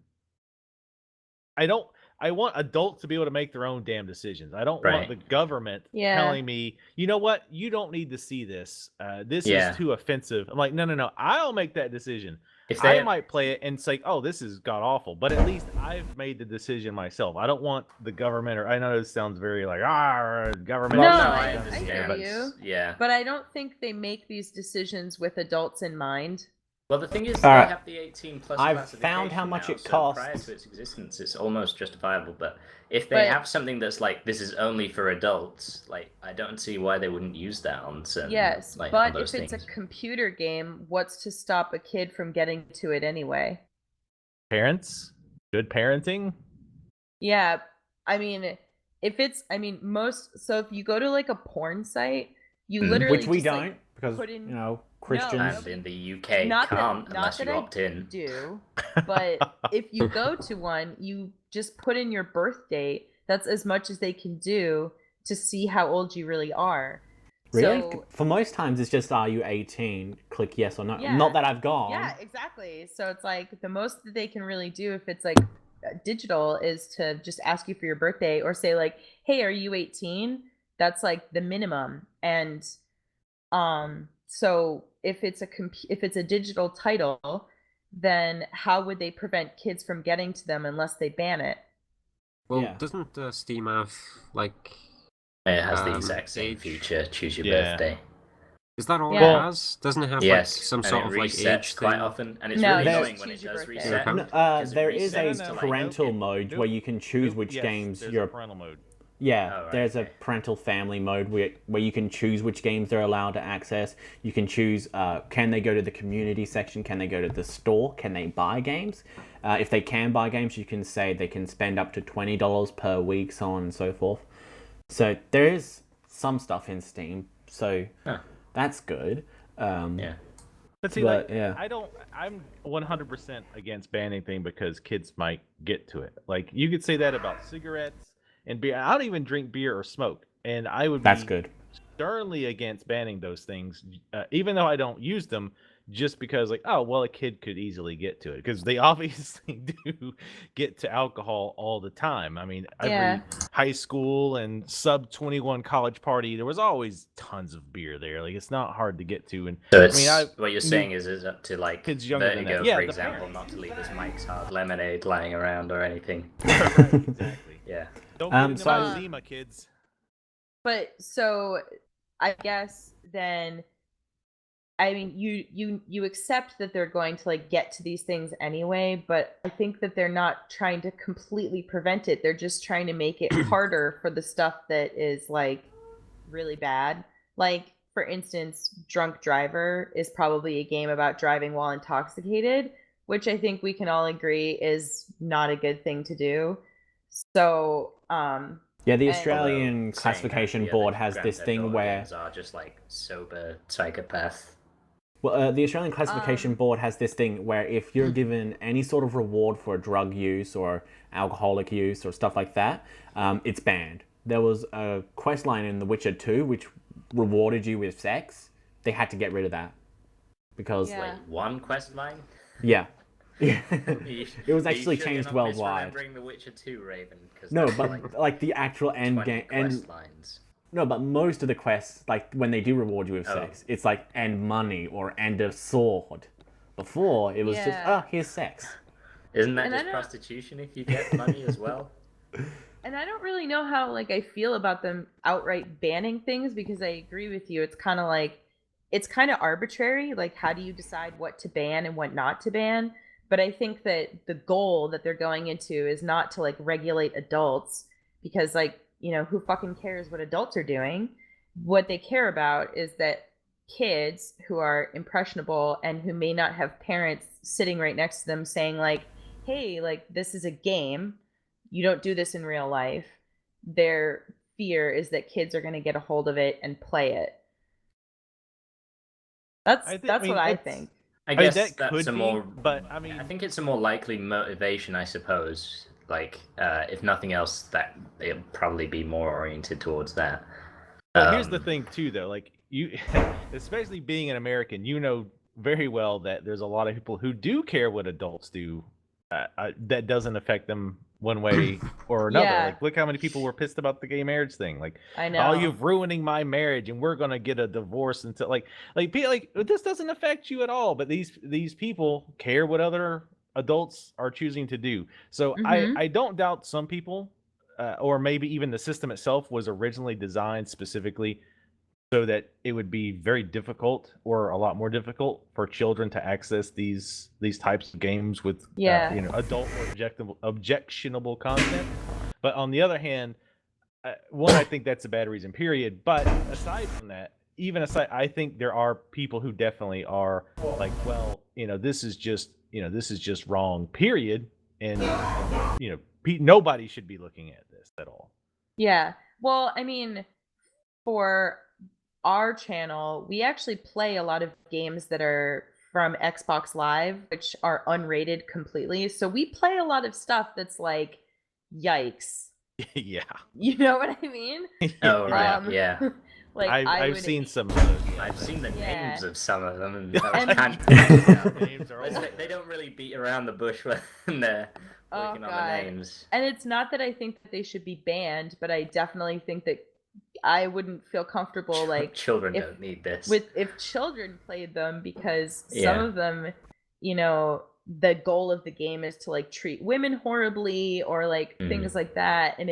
I want adults to be able to make their own damn decisions. I don't want Right. the government Yeah. telling me, you know what, you don't need to see this. This Yeah. is too offensive. I'm like, no. I'll make that decision. If I they might play it and say, oh, this is god awful, but at least I've made the decision myself. I don't want the government, or I know this sounds very like, government. No, I I understand. hear but you. Yeah. But I don't think they make these decisions with adults in mind. Well, the thing is, All they right. have the 18 plus I've classification found how much now, it so costs. prior to its existence, it's almost justifiable. But if they But- have something that's like this is only for adults, like I don't see why they wouldn't use that on certain. Yes, like, but on those if it's things. a computer game, what's to stop a kid from getting to it anyway? Parents, good parenting. Yeah, I mean, so if you go to like a porn site, you Mhm. literally Which we just, don't, like, because, put in- Christians. And in the UK, Not that- can't not unless that you I opt in. do, but if you go to one, you just put in your birth date. That's as much as they can do to see how old you really are. Really? So, For most times, it's just, are you 18? Click yes or no. Yeah. Not that I've gone. yeah, exactly. So it's like the most that they can really do if it's like digital is to just ask you for your birthday or say like, "Hey, are you 18?" That's like the minimum. And so if it's a digital title, then how would they prevent kids from getting to them unless they ban it? Well, Yeah. doesn't Steam have like? It has the Um, exact same age. feature. Choose your Yeah. birthday. Is that all Yeah. it has? Doesn't it have Yes, like some and sort it of like resets age quite thing? often, and it's No, really just annoying when it choose your does birthday. reset. Okay. 'cause it There is a resets to, like, parental nope, mode nope, where you can choose which yes, games there's you're. a parental mode. Yeah, Oh, right, there's okay. a parental family mode where you can choose which games they're allowed to access. You can choose can they go to the community section, can they go to the store, can they buy games. If they can buy games, you can say they can spend up to $20 per week, so on and so forth. So there is some stuff in Steam, so Huh. that's good. Yeah. But see, But, like, yeah. I'm 100% against banning thing because kids might get to it. Like, you could say that about cigarettes and beer. I don't even drink beer or smoke, and I would That's be good. sternly against banning those things, even though I don't use them, just because, like, oh, well, a kid could easily get to it because they obviously do get to alcohol all the time. I mean, every Yeah. high school and sub 21 college party, there was always tons of beer there. Like, it's not hard to get to. And So it's I mean, what you're saying is it's up to like Kids younger than Vertigo, that. Yeah, for the example, parents. not to leave his Mike's Hard Lemonade lying around or anything. right, exactly. Yeah. Don't get into so I- Zima, kids. But so I guess then I mean, you accept that they're going to like get to these things anyway, but I think that they're not trying to completely prevent it. They're just trying to make it harder for the stuff that is like really bad. Like, for instance, Drunk Driver is probably a game about driving while intoxicated, which I think we can all agree is not a good thing to do. So, Yeah, the and Australian Saying that, Classification the Board other has Grand this Theft thing Auto where games are just like sober psychopath. well, the Australian Classification Board has this thing where if you're given any sort of reward for drug use or alcoholic use or stuff like that, it's banned. There was a quest line in The Witcher 2 which rewarded you with sex. They had to get rid of that because Yeah. Wait, one quest line? yeah. You- It was are you actually sure changed you're not worldwide. misremembering The Witcher 2, Raven? 'Cause No, that's but like the actual end 20 game quest and lines. no, but most of the quests, like when they do reward you with Oh. sex, it's like end money or end a sword. Before it was just Yeah. here's sex. Isn't that And I just don't- prostitution if you get money as well? And I don't really know how like I feel about them outright banning things, because I agree with you. It's kind of like it's kind of arbitrary. Like, how do you decide what to ban and what not to ban? But I think that the goal that they're going into is not to like regulate adults, because like, who fucking cares what adults are doing? What they care about is that kids who are impressionable and who may not have parents sitting right next to them saying like, "Hey, like this is a game. You don't do this in real life." Their fear is that kids are going to get a hold of it and play it. That's I that's mean, what I it's- think. I mean, guess that that's could a be, more. but I mean, I think it's a more likely motivation, I suppose. Like, if nothing else, that it'll probably be more oriented towards that. Well, here's the thing too, though. Like you, especially being an American, you know very well that there's a lot of people who do care what adults do. That doesn't affect them one way or another. Yeah. Like, look how many people were pissed about the gay marriage thing. Like, I know. oh, you're ruining my marriage, and we're gonna get a divorce until like this doesn't affect you at all. But these people care what other adults are choosing to do. So Mhm. I don't doubt some people, or maybe even the system itself was originally designed specifically so that it would be very difficult or a lot more difficult for children to access these types of games with Yeah. adult or objectionable content. But on the other hand, one, I think that's a bad reason, period. But aside from that, even aside, I think there are people who definitely are like, well, this is just wrong, period. And nobody should be looking at this at all. Yeah. Well, I mean, for our channel, we actually play a lot of games that are from Xbox Live, which are unrated completely. So we play a lot of stuff that's like, yikes. Yeah. You know what I mean? Oh, right, yeah. Like I've seen some of those. Yeah. I've seen the Yeah. names of some of them, and that was And- kind of Names are all- they don't really beat around the bush when they're Oh, working on God. the names. And it's not that I think that they should be banned, but I definitely think that I wouldn't feel comfortable like Children if- don't need this. if children played them, because some Yeah. of them, the goal of the game is to like treat women horribly or like things like that, and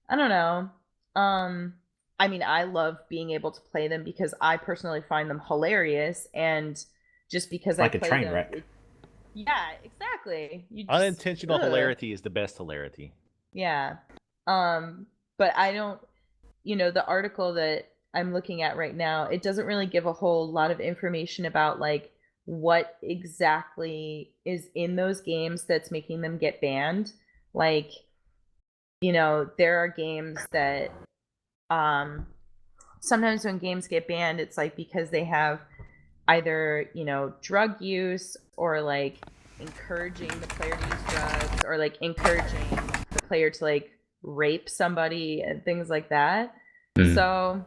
I don't know. I mean, I love being able to play them because I personally find them hilarious, and just because Like I a play train them, wreck. yeah, exactly. You just, Unintentional ugh. hilarity is the best hilarity. Yeah. But I don't, the article that I'm looking at right now, it doesn't really give a whole lot of information about like what exactly is in those games that's making them get banned. Like, there are games that sometimes when games get banned, it's like because they have either, drug use or like encouraging the player to use drugs or like encouraging the player to like rape somebody and things like that. So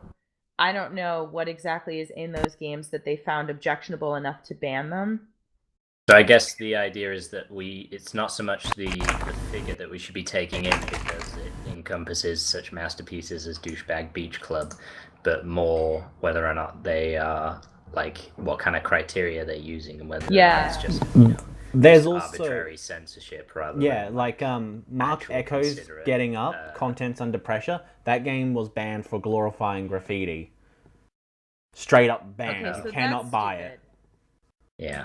I don't know what exactly is in those games that they found objectionable enough to ban them. So I guess the idea is that it's not so much the figure that we should be taking in because it encompasses such masterpieces as Douchebag Beach Club, but more whether or not they are, like, what kind of criteria they're using and whether it's just, There's just also arbitrary censorship rather yeah, than, like Mark actual Echoes considerate, getting up, Contents Under Pressure. That game was banned for glorifying graffiti. Straight up banned. Okay, You so cannot that's buy stupid. it. Yeah.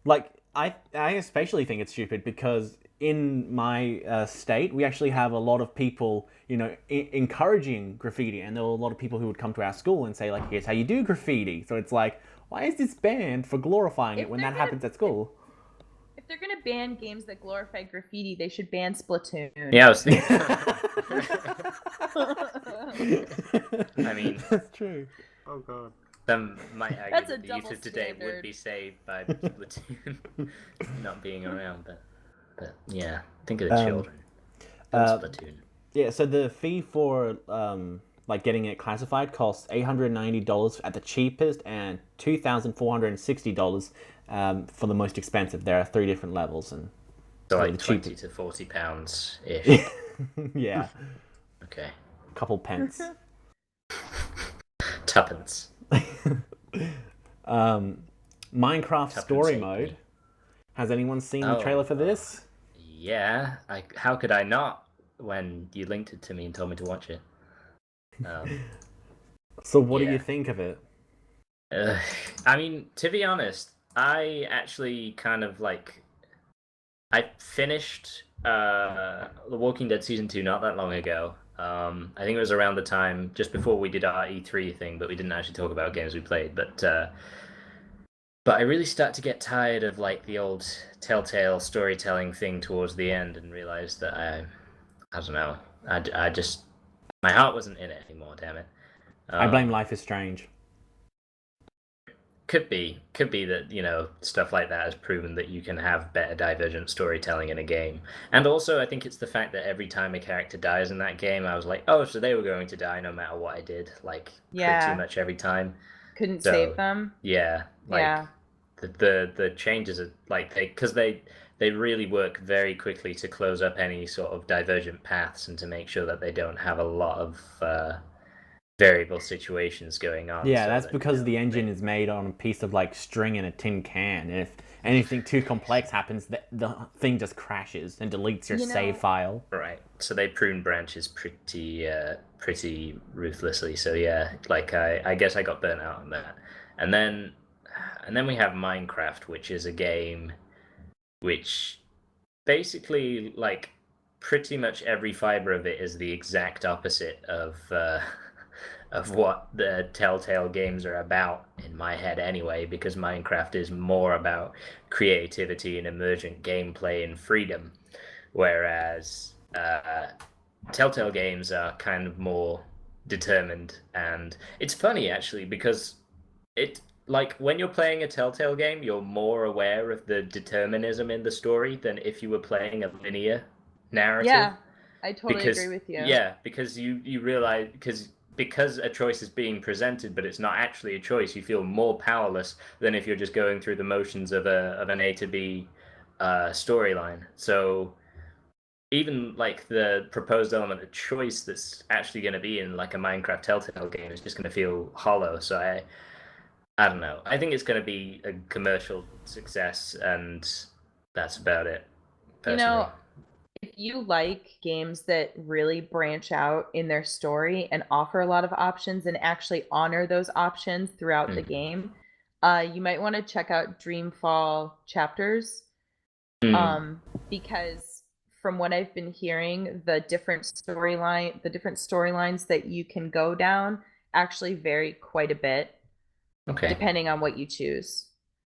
Like, I especially think it's stupid because in my state, we actually have a lot of people, you know, encouraging graffiti, and there were a lot of people who would come to our school and say, like, here's how you do graffiti. So it's like, why is this banned for glorifying it when that happens at school? If they're gonna ban games that glorify graffiti, they should ban Splatoon. Yeah, I was thinking. I mean, that's true. Oh god. some might argue That's a that the youth double of today would standard. be saved by Splatoon not being around, but yeah, think of the children. Splatoon. Yeah, so the fee for like getting it classified costs $890 at the cheapest and $2,460 for the most expensive. There are 3 different levels, and So like the 20 to 40 pounds ish. yeah, Okay. a couple pence. Tuppence. Minecraft Story Tuppence Mode. halfpenny. Has anyone seen the trailer for this? Yeah. How could I not when you linked it to me and told me to watch it? So what do yeah. you think of it? I mean, to be honest, I actually kind of like... I finished The Walking Dead Season 2 not that long ago. I think it was around the time, just before we did our E3 thing, but we didn't actually talk about games we played. But I really start to get tired of like the old Telltale storytelling thing towards the end, and realized that I don't know, I just, my heart wasn't in it anymore. Damn it. I blame Life is Strange. Could be that, you know, stuff like that has proven that you can have better divergent storytelling in a game. And also, I think it's the fact that every time a character dies in that game, I was like, oh, so they were going to die no matter what I did, like, pretty much every time. Couldn't save them. Yeah, like, yeah. The changes are, like, because they really work very quickly to close up any sort of divergent paths and to make sure that they don't have a lot of variable situations going on. Yeah, so that's that, because the engine is made on a piece of like string in a tin can, and if anything too complex happens, the thing just crashes and deletes your save file. Right. So they prune branches pretty ruthlessly. So yeah, like I guess I got burnt out on that. And then we have Minecraft, which is a game which basically, like, pretty much every fiber of it is the exact opposite of what the Telltale games are about, in my head anyway, because Minecraft is more about creativity and emergent gameplay and freedom, whereas Telltale games are kind of more determined. And it's funny, actually, because it, like, when you're playing a Telltale game, you're more aware of the determinism in the story than if you were playing a linear narrative. Yeah, I totally agree with you. Yeah, because you realize, because a choice is being presented, but it's not actually a choice, you feel more powerless than if you're just going through the motions of an A to B storyline. So even like the proposed element of choice that's actually going to be in like a Minecraft Telltale game is just going to feel hollow. So I don't know. I think it's going to be a commercial success, and that's about it, personally. You know, if you like games that really branch out in their story and offer a lot of options and actually honor those options throughout the game, you might want to check out Dreamfall Chapters. Because from what I've been hearing, the different storylines that you can go down actually vary quite a bit. Okay. Depending on what you choose.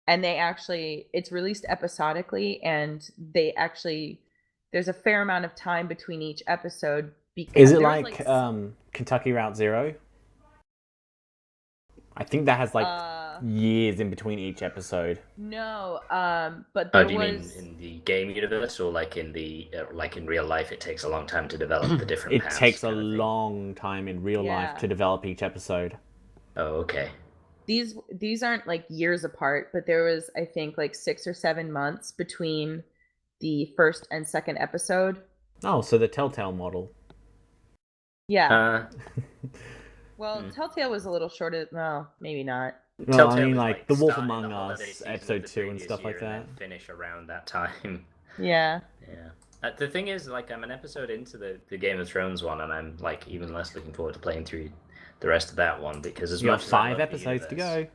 And it's released episodically, and there's a fair amount of time between each episode. Is it like Kentucky Route Zero? I think that has like years in between each episode. No, but there do you mean in the game universe, or like in the like in real life? It takes a long time to develop the different. It takes a long time in real life to develop each episode. Oh, okay. These aren't like years apart, but there was, I think, like 6 or 7 months between the first and second episode. Oh, so the Telltale model. Yeah. Well, Telltale was a little shorter. Well, maybe not. No, I mean like The Wolf Among Us, episode 2 and stuff like that. Finish around that time. Yeah. Yeah. The thing is, like, I'm an episode into the Game of Thrones one, and I'm like even less looking forward to playing through the rest of that one, because as You much got as I 5 love the episodes to universe- go.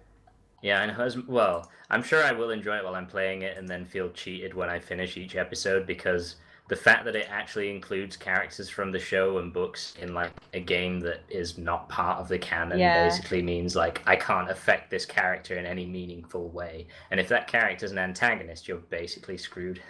Yeah, I know. Well, I'm sure I will enjoy it while I'm playing it, and then feel cheated when I finish each episode, because the fact that it actually includes characters from the show and books in like a game that is not part of the canon basically means like I can't affect this character in any meaningful way. And if that character's an antagonist, you're basically screwed.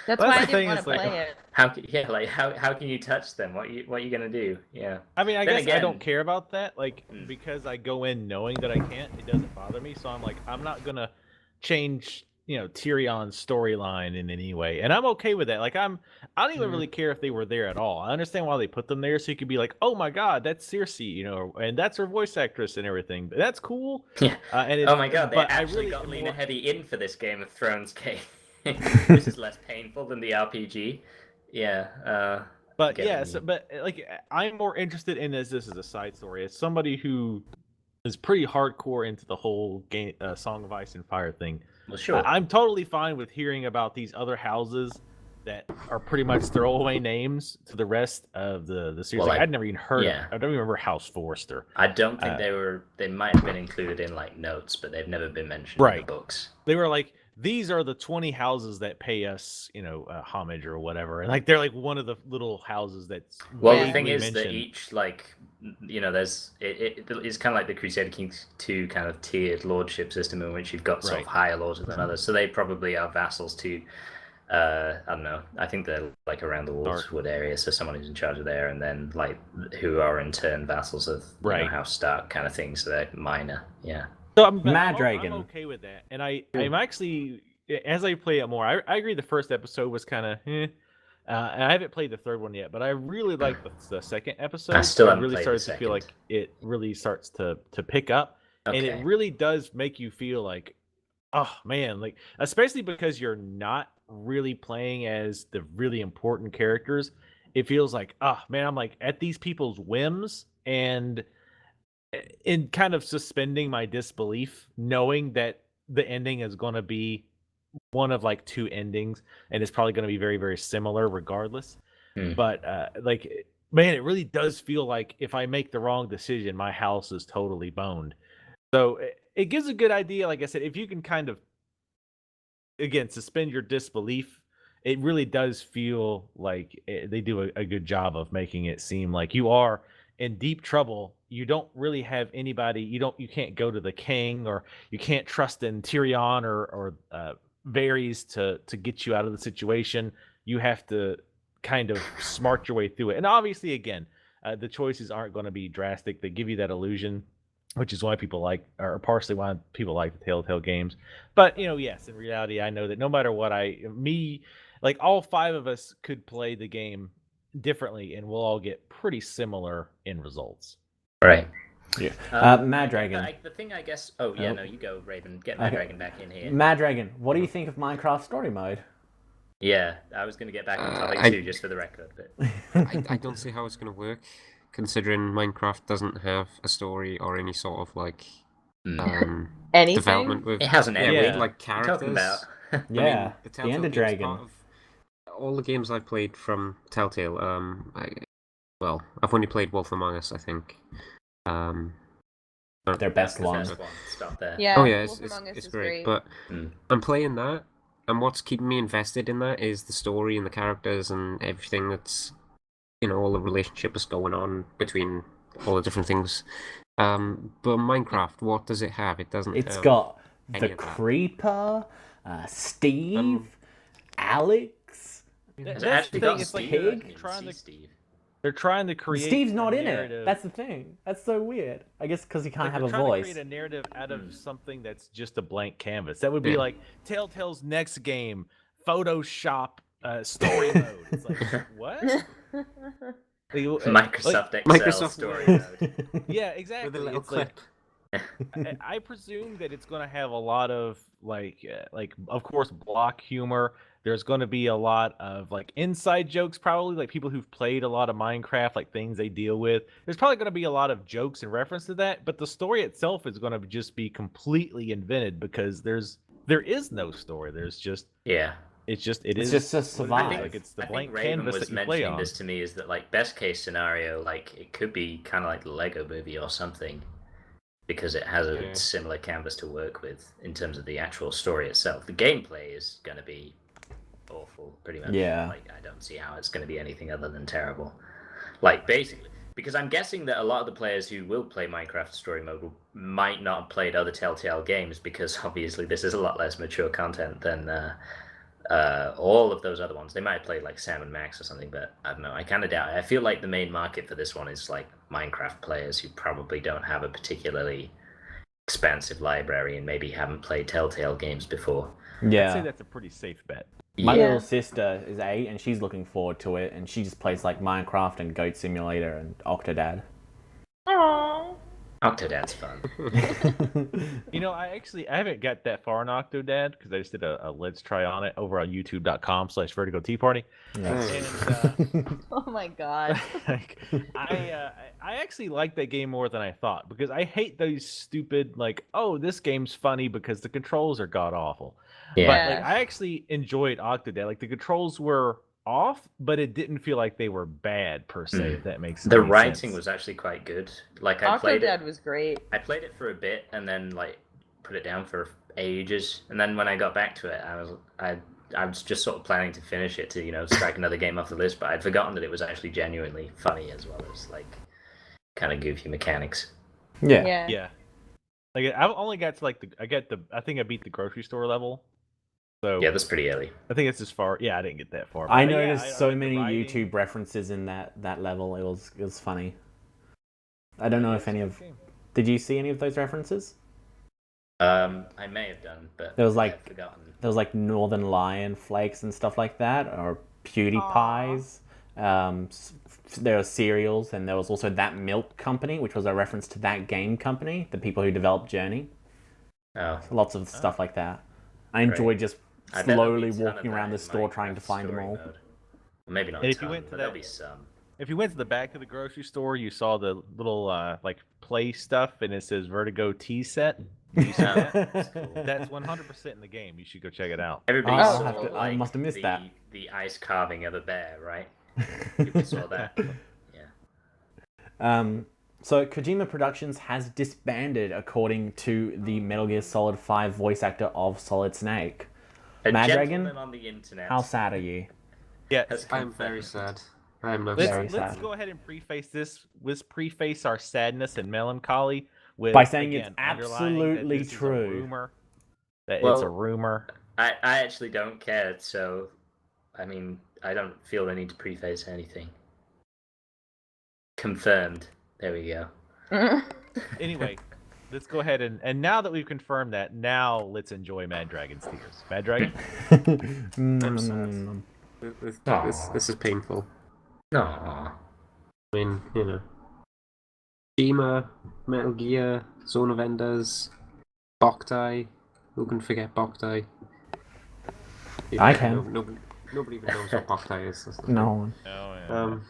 That's Well, why I that's the didn't thing, want is, to like, play it. How can you touch them? What you gonna do? Yeah. I mean, I Then guess I again- don't care about that, like, because I go in knowing that I can't, it doesn't bother me, so I'm like, I'm not gonna change, Tyrion's storyline in any way, and I'm okay with that. Like, I don't even really care if they were there at all. I understand why they put them there, so you could be like, oh my god, that's Cersei, and that's her voice actress and everything. That's cool. Yeah. And Oh my god, they but I actually really got am Lena more- Headey in for this Game of Thrones game. This is less painful than the RPG. Yeah. But get what yeah, you so, mean. but like I'm more interested in this as a side story. As somebody who is pretty hardcore into the whole game, Song of Ice and Fire thing. Well, sure. I'm totally fine with hearing about these other houses that are pretty much throwaway names to the rest of the series. Well, Like, I- I'd never even heard yeah. of. I don't remember House Forrester. I don't think they might have been included in like notes, but they've never been mentioned in Right. the books. They were like, these are the 20 houses that pay us, homage or whatever. And like they're like one of the little houses that's Well, the Yeah. thing vaguely is that mentioned. each like there's it's kind of like the Crusader Kings 2 kind of tiered lordship system in which you've got sort of Right. higher lords than others. So they probably are vassals to I don't know. I think they're like around the Wolfswood area, so someone who's in charge of there, and then like who are in turn vassals of Right. House Stark kind of thing. So they're minor. Yeah. So Mad Dragon. I'm okay with that, and I'm actually, as I play it more, I agree. The first episode was kind of, and I haven't played the third one yet, but I really like the second episode. I still It haven't really played the started to feel like second. it really starts to pick up, and Okay. it really does make you feel like, oh man, like especially because you're not really playing as the really important characters. It feels like, oh man, I'm like at these people's whims and in kind of suspending my disbelief, knowing that the ending is going to be one of like two endings, and it's probably going to be very, very similar regardless. Hmm. But like, man, it really does feel like if I make the wrong decision, my house is totally boned. So it gives a good idea. Like I said, if you can kind of, again, suspend your disbelief, it really does feel like they do a good job of making it seem like you are in deep trouble. You don't really have anybody. You can't go to the king, or you can't trust in Tyrion or Varys to get you out of the situation. You have to kind of smart your way through it. And obviously, again, the choices aren't going to be drastic. They give you that illusion, which is why people like, or partially why people like the Telltale games. But yes, in reality, I know that no matter what, like all 5 of us could play the game differently, and we'll all get pretty similar end results. Right. Yeah. Mad Dragon. The thing, I guess. Oh yeah, Oh. no, you go, Raven. Get Mad Okay. Dragon back in here. Mad Dragon, what do you think of Minecraft Story Mode? Yeah, I was gonna get back on topic too, just for the record. But I don't see how it's going to work, considering Minecraft doesn't have a story or any sort of like Anything? development with it has an Yeah. ending. like What are you characters. talking about? Yeah, the the Telltale Ender games, Dragon. part of all the games I've played from Telltale, I've only played Wolf Among Us, I think. Their best That's the one. first one. Stop there. Yeah. Oh yeah, Wolf Among Us it's is great. But I'm playing that, and what's keeping me invested in that is the story and the characters and everything that's, all the relationship that's going on between all the different things. But Minecraft, what does it have? It doesn't. It's have got any the of that. Creeper, Steve, Alex. Has That's it actually the got thing, it's like Steve? Pig? I didn't Trying see to- Steve. They're trying to create. Steve's not a in it. narrative. That's the thing. That's so weird. I guess because he can't Like, have they're a trying voice. to create a narrative out of something that's just a blank canvas. That would be Yeah. like Telltale's next game, Photoshop story mode. It's like what? Microsoft Excel Microsoft story Word. mode. Yeah, exactly. With a little It's like, clip. I presume that it's going to have a lot of like of course block humor. There's going to be a lot of like inside jokes, probably like people who've played a lot of Minecraft, like things they deal with. There's probably going to be a lot of jokes in reference to that, but the story itself is going to just be completely invented because there is no story. There's just Yeah. It's just It's just to what it is. survive. Like it's the I blank think Raven canvas was that you play mentioning on. this to me is that like best case scenario, like it could be kind of like the Lego Movie or something, because it has a similar canvas to work with in terms of the actual story itself. The gameplay is going to be awful, pretty much. Yeah. Like I don't see how it's going to be anything other than terrible. Like basically, because I'm guessing that a lot of the players who will play Minecraft Story Mode might not have played other Telltale games, because obviously this is a lot less mature content than all of those other ones. They might have played like Sam & Max or something, but I don't know. I kind of doubt it. I feel like the main market for this one is like Minecraft players who probably don't have a particularly expansive library and maybe haven't played Telltale games before. I'd say Yeah. that's a pretty safe bet. My Yeah. little sister is 8, and she's looking forward to it, and she just plays like Minecraft and Goat Simulator and Octodad. Aww. Octodad's fun. You know, I haven't got that far in Octodad because I just did a Let's Try on it over on YouTube.com/Vertigo Tea Party. Yeah. And Oh my god. like, I actually like that game more than I thought, because I hate those stupid like, oh, this game's funny because the controls are god awful. Yeah. But like, I actually enjoyed Octodad. Like the controls were off, but it didn't feel like they were bad per se. If that makes The any writing sense. was actually quite good. Like I played Octodad it. was great. I played it for a bit and then like put it down for ages. And then when I got back to it, I was just sort of planning to finish it to strike another game off the list. But I'd forgotten that it was actually genuinely funny as well as like kind of goofy mechanics. Yeah. Yeah. Like I've only got to like I think I beat the grocery store level. So Yeah, that's pretty early. I think it's as far. Yeah, I didn't get that far. I But yeah, noticed I so like the many writing. YouTube references in that level. It was funny. I don't know if any of. Did you see any of those references? I may have done, but There was I've forgotten. There was like Northern Lion flakes and stuff like that, or PewDiePies. There were cereals, and there was also That Milk Company, which was a reference to that game company, the people who developed Journey. Oh, Lots of stuff like that. I enjoyed just I bet there'll slowly be a ton of walking that around the in store trying Minecraft to find them Story all. Mode. Maybe not And a if you ton, went to but that- there'll be some. If you went to the back of the grocery store, you saw the little like play stuff, and it says Vertigo Tea Set. You see that? That's cool. That's 100% in the game. You should go check it out. Everybody Oh, saw I must have missed the, that. the ice carving of a bear, right? People saw that. Yeah. So Kojima Productions has disbanded, according to the Metal Gear Solid 5 voice actor of Solid Snake. A Mad gentleman Dragon? on the internet. How sad are you? Yeah. has I'm very confirmed. sad. I am no Very sad. Let's sad. go ahead and preface this. Let's preface our sadness and melancholy with By saying it's again, underlining that absolutely this is a true. rumor. That it's Well, a rumor. I actually don't care, so I mean, I don't feel the need to preface anything. Confirmed. There we go. Anyway, let's go ahead and now that we've confirmed that, now let's enjoy Mad Dragon's tears. Mad Dragon? I'm sad. This is painful. No. I mean, Kojima, Metal Gear, Zone of Enders, Boktai. Who can forget Boktai? I can. Nobody even knows what Boktai is. No one. Oh,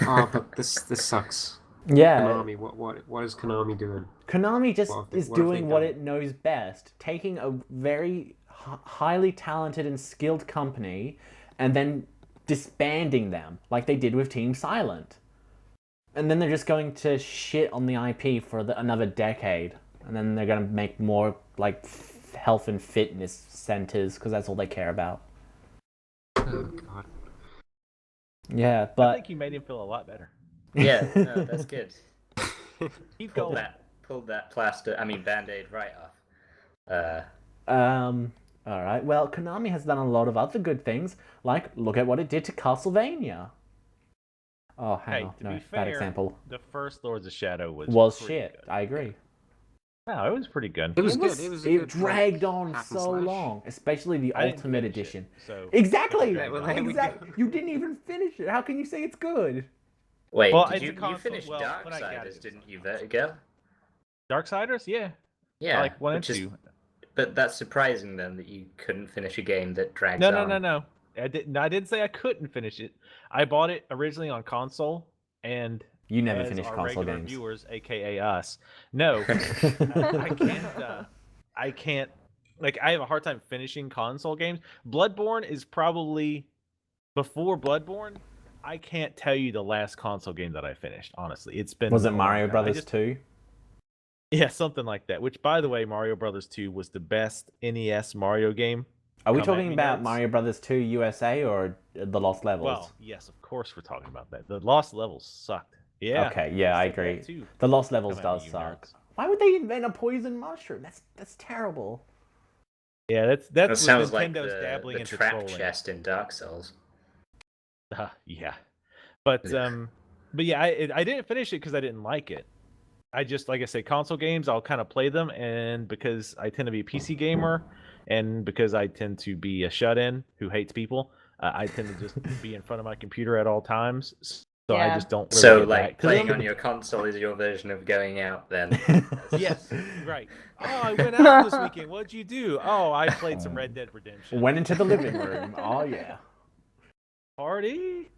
yeah. But this sucks. Yeah. Konami, what is Konami doing? Konami just What have is they- what have they doing what done? it knows best, taking a very highly talented and skilled company and then disbanding them, like they did with Team Silent. And then they're just going to shit on the IP for another decade. And then they're going to make more like health and fitness centers because that's all they care about. Oh God. Yeah, I but think you made him feel a lot better. Yeah, no, that's good. Keep Pulled going. that band-aid right off. all right. Well, Konami has done a lot of other good things, like look at what it did to Castlevania. Oh, hang Hey, on. to No, be bad fair, example. the first Lords of Shadow Was pretty shit. good. I agree. No, it was pretty good. It was good. It was a It good, dragged like, on hack and so slash. long, especially the I didn't Ultimate finish it, Edition. so Exactly. Yeah, well, there we Exactly. go. You didn't even finish it. How can you say it's good? Wait, Well, did it's a you console- finish well, when I got Darksiders, it. didn't you, Vertigo? Darksiders, yeah. Yeah. I like 1 and which is- 2. But that's surprising then that you couldn't finish a game that drags No, on. no. I didn't say I couldn't finish it. I bought it originally on console, and You never as finished our console regular games. viewers, aka us, no, I can't like I have a hard time finishing console games. Bloodborne is probably before Bloodborne. I can't tell you the last console game that I finished. Honestly, it's been. Was it a long Mario time. Brothers 2? Yeah, something like that. Which, by the way, Mario Brothers 2 was the best NES Mario game. Are we Come at talking me, about nerds. Mario Brothers 2 USA or The Lost Levels? Well, yes, of course we're talking about that. The Lost Levels sucked. Yeah. Okay, yeah, I said that agree. too. The Lost Levels Come at me, does you suck. nerds. Why would they invent a poison mushroom? That's terrible. Yeah, that's That what sounds like Nintendo's dabbling the into trap trolling. chest in Dark Souls. Yeah, but yeah, I didn't finish it because I didn't like it. I just, like I said, console games, I'll kind of play them, and because I tend to be a PC gamer, and because I tend to be a shut-in who hates people, I tend to just be in front of my computer at all times. So I Yeah. just don't really So, get like, back. 'Cause playing I'm- on your console is your version of going out, then. Yes, right. Oh, I went out this weekend. What'd you do? Oh, I played some Red Dead Redemption. Went into the living room. Oh, yeah. Party?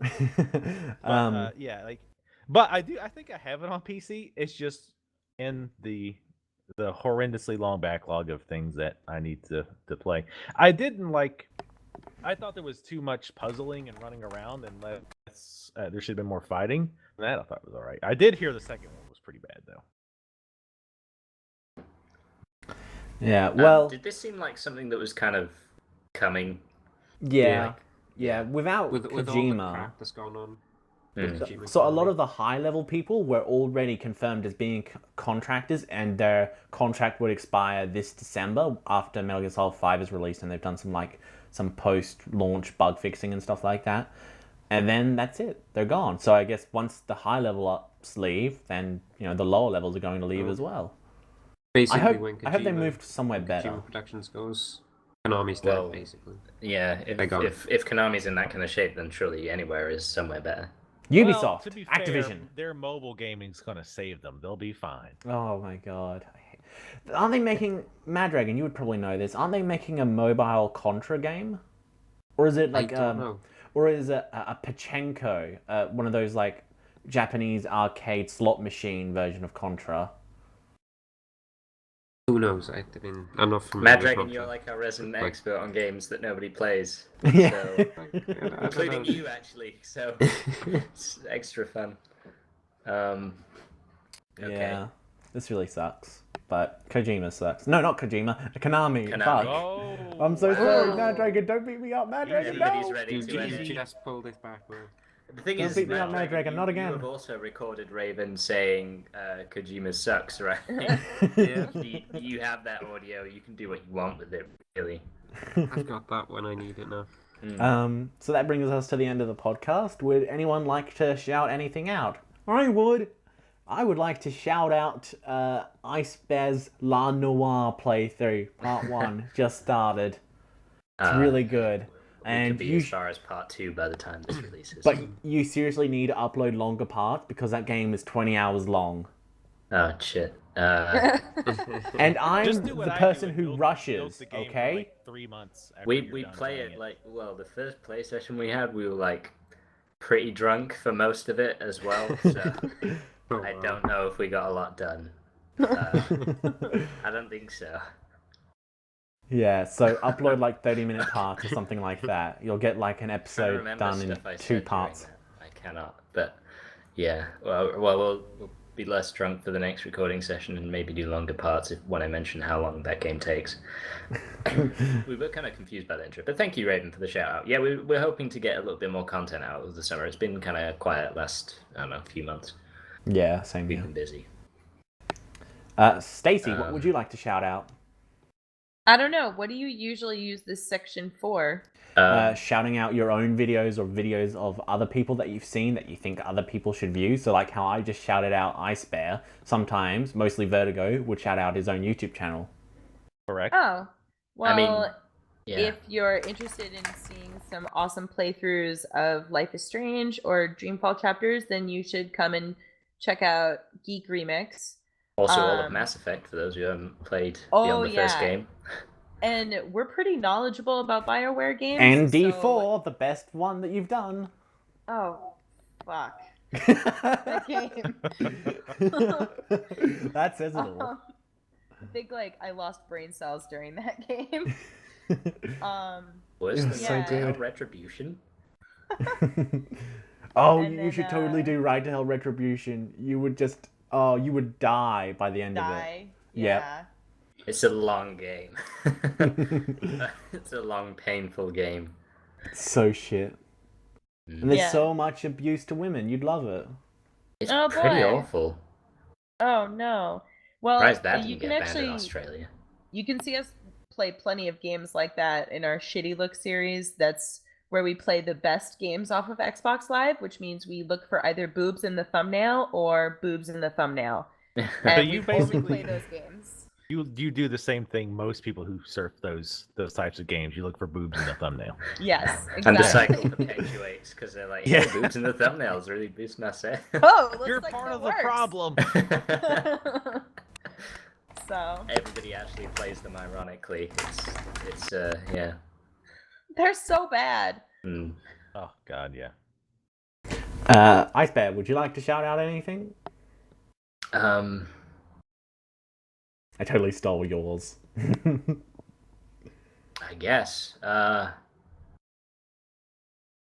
But, yeah, like, but I think I have it on PC. It's just in the horrendously long backlog of things that I need to play. I thought there was too much puzzling and running around, and less, there should have been more fighting. That I thought was all right. I did hear the second one was pretty bad though. Yeah, well, did this seem like something that was kind of coming? yeah. Without with all the Kojima, crap that's going on. so a lot of the high-level people were already confirmed as being contractors, and their contract would expire this December after Metal Gear Solid 5 is released, and they've done some post-launch bug fixing and stuff like that. And then that's it. They're gone. So I guess once the high-level ups leave, then the lower levels are going to leave as well. Basically, I hope they moved somewhere better. Kojima Productions goes, Konami's Well, dead, basically. Yeah, if Konami's in that kind of shape, then surely anywhere is somewhere better. Ubisoft, Well, to be fair, Activision. their mobile gaming's gonna save them. They'll be fine. Oh my god. Aren't they making... Mad Dragon, you would probably know this. Aren't they making a mobile Contra game? Or is it like... I don't know. Or is it a Pachinko? One of those like Japanese arcade slot machine version of Contra? Who knows? I mean, I'm not familiar Mad with Dragon, Contra. you're like our resident Like- expert on games that nobody plays. Yeah. So, I don't including know. you, actually. So it's extra fun. Okay. Yeah. This really sucks. But Kojima sucks. No, not Kojima. Konami. Konami. Fuck. Oh, I'm so wow. sorry, Mad Dragon. Don't beat me up, Mad Dragon. Everybody's No. ready to end. You just pulled it backward. The thing Don't is, beat me Mad up, Mad Dragon, not you again. have also recorded Raven saying Kojima sucks, right? Yeah. you have that audio. You can do what you want with it, really. I've got that when I need it now. So that brings us to the end of the podcast. Would anyone like to shout anything out? I would. I would like to shout out Ice Bear's La Noire playthrough, part 1, just started. It's really good. We And could be as far as part 2 by the time this releases. but you seriously need to upload longer parts because that game is 20 hours long. Oh shit. And I'm Just do what the I person do and who milk rushes, the game for, okay? like, 3 months. After we you're done play playing it like, well, the first play session we had, we were like pretty drunk for most of it as well. So Oh, I wow. don't know if we got a lot done. I don't think so. Yeah, so upload like 30-minute parts or something like that. You'll get like an I episode remember done in stuff I 2 said during parts. that. I cannot, but yeah. Well, we'll be less drunk for the next recording session and maybe do longer parts when I mention how long that game takes. We were kind of confused by the intro, but thank you, Raven, for the shout out. Yeah, we're hoping to get a little bit more content out of the summer. It's been kind of quiet last, I don't know, few months. Yeah, same We've here. been busy. Stacy, what would you like to shout out? I don't know. What do you usually use this section for? Shouting out your own videos or videos of other people that you've seen that you think other people should view. So like how I just shouted out Ice Bear. Sometimes, mostly Vertigo, would shout out his own YouTube channel. Correct. Oh, well, I mean, yeah. if you're interested in seeing some awesome playthroughs of Life is Strange or Dreamfall chapters, then you should come and check out Geek Remix. Also, all of Mass Effect, for those who haven't played beyond the first game. And we're pretty knowledgeable about BioWare games. And D4, so... the best one that you've done. Oh, fuck. That game. That says it all. think like I lost brain cells during that game. Was It the was so Right to Hell good. Retribution? Oh, And you then, should totally do Ride to Hell Retribution. You would just, oh, you would die by the end of it. die. Yep. Yeah. It's a long game. It's a long, painful game. So shit. And there's Yeah. so much abuse to women. You'd love it. It's Oh, pretty boy. awful. Oh no. Well, Surprised that you didn't can get banned actually in Australia. you can see us play plenty of games like that in our Shitty Look series. That's where we play the best games off of Xbox Live, which means we look for either boobs in the thumbnail or boobs in the thumbnail. And you we only basically- play those games. You do the same thing most people who surf those types of games. You look for boobs in the thumbnail. Yes, exactly. And the cycle perpetuates because they're like, Yeah. hey, boobs in the thumbnails really boost my set. Oh, looks You're like part it of works. the problem. So Everybody actually plays them ironically. It's yeah. they're so bad. Mm. Oh God, yeah. Ice Bear, would you like to shout out anything? I totally stole yours. I guess.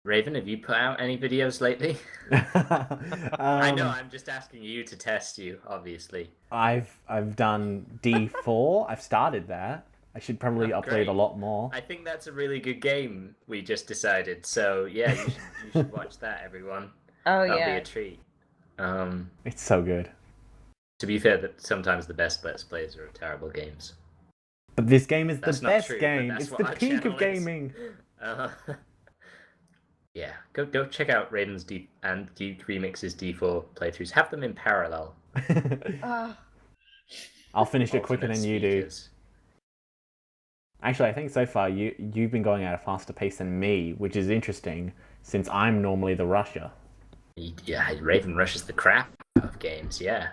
Raven, have you put out any videos lately? I know, I'm just asking you to test you, obviously. I've done D4. I've started that. I should probably Oh, upload great. a lot more. I think that's a really good game, we just decided. So, yeah, you should watch that, everyone. Oh That'll be yeah. a treat. It's so good. To be fair, that sometimes the best Let's Plays are terrible games. But this game is That's the not best true, but game. that's It's what the our peak of channel is. gaming. Yeah, go check out Raven's Geek Remix's D4 playthroughs. Have them in parallel. I'll finish it quicker Alternate than you do. speakers. Actually, I think so far you've been going at a faster pace than me, which is interesting since I'm normally the rusher. Yeah, Raven rushes the crap out of games, yeah.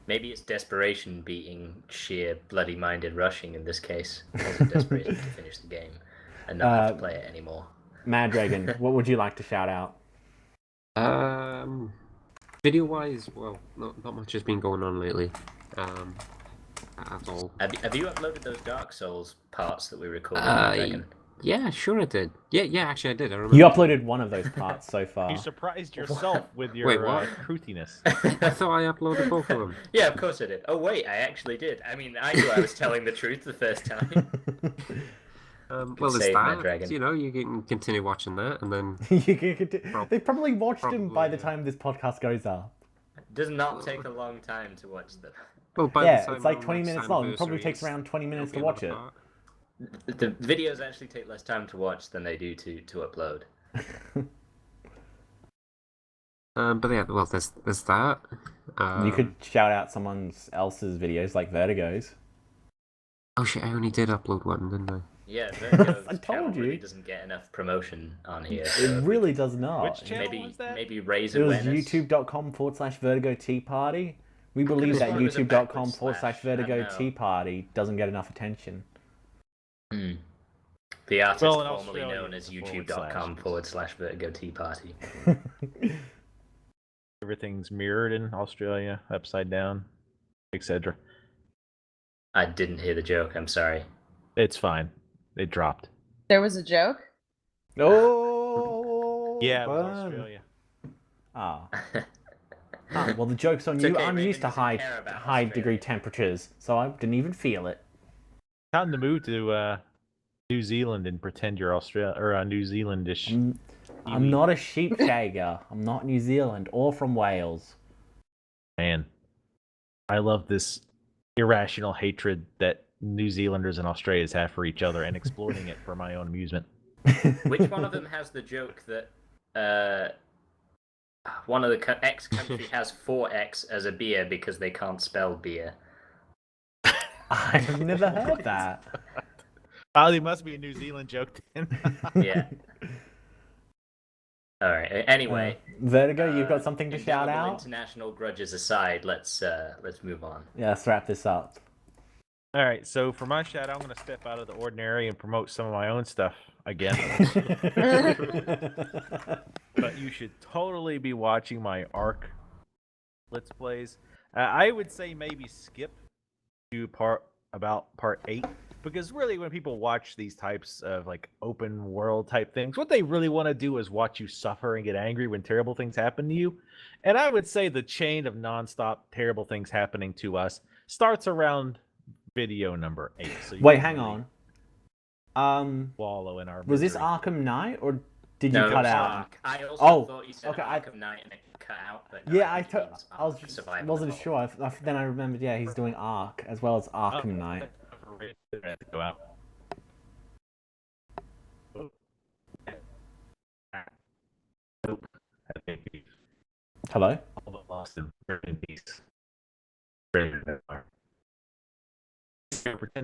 Maybe it's desperation beating sheer bloody-minded rushing in this case. Also desperation to finish the game and not have to play it anymore. Mad Dragon, what would you like to shout out? Video-wise, well, not much has been going on lately. At all. Have you uploaded those Dark Souls parts that we recorded? Dragon? Yeah, sure I did. Yeah, actually I did. I remember. You uploaded one of those parts so far. You surprised yourself with your Wait, what? truthiness. I thought I uploaded both of them. Yeah, of course I did. Oh wait, I actually did. I mean, I knew I was telling the truth the first time. Well, there's save, Mad that. Dragon. You know, you can continue watching that, and then They've probably watched them by the Probably, time this podcast goes up. Does not take a long time to watch them. well, by Yeah, the time it's like our 20 next minutes long. It probably anniversary takes is, around 20 minutes to it'll be watch it. another part. The videos actually take less time to watch than they do to upload. But yeah, well, there's that. You could shout out someone else's videos, like Vertigo's. Oh shit! I only did upload one, didn't I? Yeah, Vertigo's I told channel really you. doesn't get enough promotion on here. It So really does not. Which channel was that? maybe raise It was awareness. youtube.com/Vertigo Tea Party. We believe that it was a backward youtube.com/Vertigo slash, I Tea know. Party doesn't get enough attention. Hmm. The artist Well, in formerly Australia, known as it's a forward youtube.com/Vertigo Tea Party. Everything's mirrored in Australia, upside down, etc. I didn't hear the joke, I'm sorry. It's fine. It dropped. There was a joke. Oh, Yeah, it was burn. Australia. Ah. Well, the joke's on It's you. okay, I'm Raven used to doesn't high care about high degree Australia. temperatures, so I didn't even feel it. Time to move to New Zealand and pretend you're Australia or New Zealandish. I'm not a sheep shagger. I'm not New Zealand or from Wales. Man, I love this irrational hatred that New Zealanders and Australians have for each other and exploiting it for my own amusement. Which one of them has the joke that one of the X country has 4X as a beer because they can't spell beer? I've never heard that. Oh, there must be a New Zealand joke then. Yeah. All right. Anyway, Vertigo, you've got something to shout indelible out? international grudges aside, let's move on. Yeah, let's wrap this up. All right, so for my shout, I'm going to step out of the ordinary and promote some of my own stuff again. But you should totally be watching my Let's Plays. I would say maybe skip to part about Part 8, because really when people watch these types of like open world type things, what they really want to do is watch you suffer and get angry when terrible things happen to you. And I would say the chain of nonstop terrible things happening to us starts around video number 8. So you Wait, can hang really on. wallow in our Was this misery. Arkham Knight, or did you No, cut it's out? Ark. I also Oh, thought you said okay, Arkham Knight and it cut out, but no, Yeah, I think it means I was Ark, just Survival wasn't Evolved. sure. Then I remembered. Yeah, he's doing Ark as well as Arkham Knight. Go out. Hello. All but lost in peace. Pretend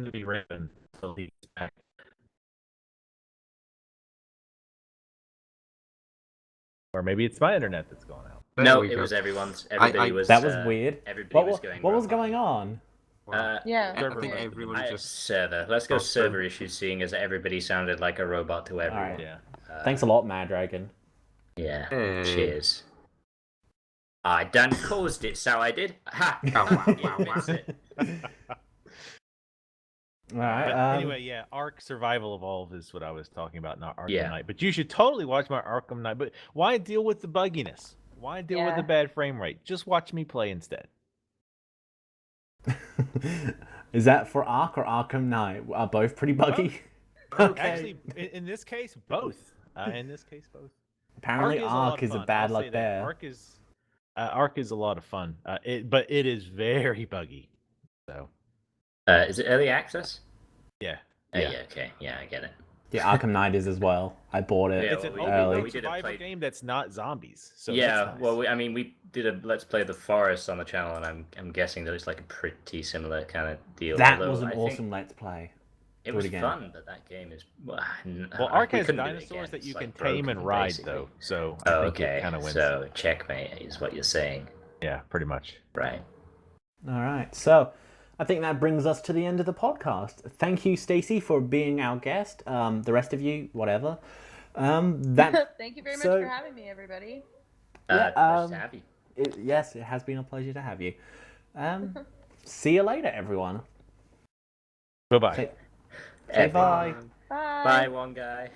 to be Raven until he's back. Or maybe it's my internet that's going out. There No, we it go. was everyone's. Everybody was. That was weird. Everybody was What going. was robot. going on? Yeah. I think everyone just server. Let's go Oh, server issues, seeing as everybody sounded like a robot to everyone. Alright. Yeah. Thanks a lot, Mad Dragon. Yeah. Hey. Cheers. I done caused it, so I did. Ha! wow, You wow, missed it. Alright. But anyway, yeah, Ark Survival Evolve is what I was talking about, not Arkham Yeah. Knight. But you should totally watch my Arkham Knight. But why deal with the bugginess? Why deal with Yeah. the bad frame rate? Just watch me play instead. Is that for Ark or Arkham Knight? Are both pretty buggy? Okay. Actually, in this case, both. Both. Apparently, is a lot Ark of is a fun. bad I'll say luck that. there. Ark is a lot of fun. But it is very buggy. So Is it early access? yeah. Yeah. Okay. Yeah, I get it. Yeah, Arkham Knight is as well. I bought it Yeah, It's an well, open early. world we did a survival play- game that's not zombies. So yeah. that's nice. Well, we did a Let's Play the Forest on the channel, and I'm guessing that it's like a pretty similar kind of deal. That although was an I think awesome Let's Play. It do it was again. fun, but that game is. Well, Ark we has couldn't do it dinosaurs again. that It's, you like, can tame and broken, ride, basically. though. So Oh, I think okay. it kind of wins. So checkmate is what you're saying, Yeah, pretty much. right? All right. So, I think that brings us to the end of the podcast. Thank you, Stacy, for being our guest. The rest of you, whatever. Thank you very much so- for having me, everybody. Yeah, Pleasure to have you. Yes, it has been a pleasure to have you. See you later, everyone. Bye bye. Say bye. Bye. Bye, one guy.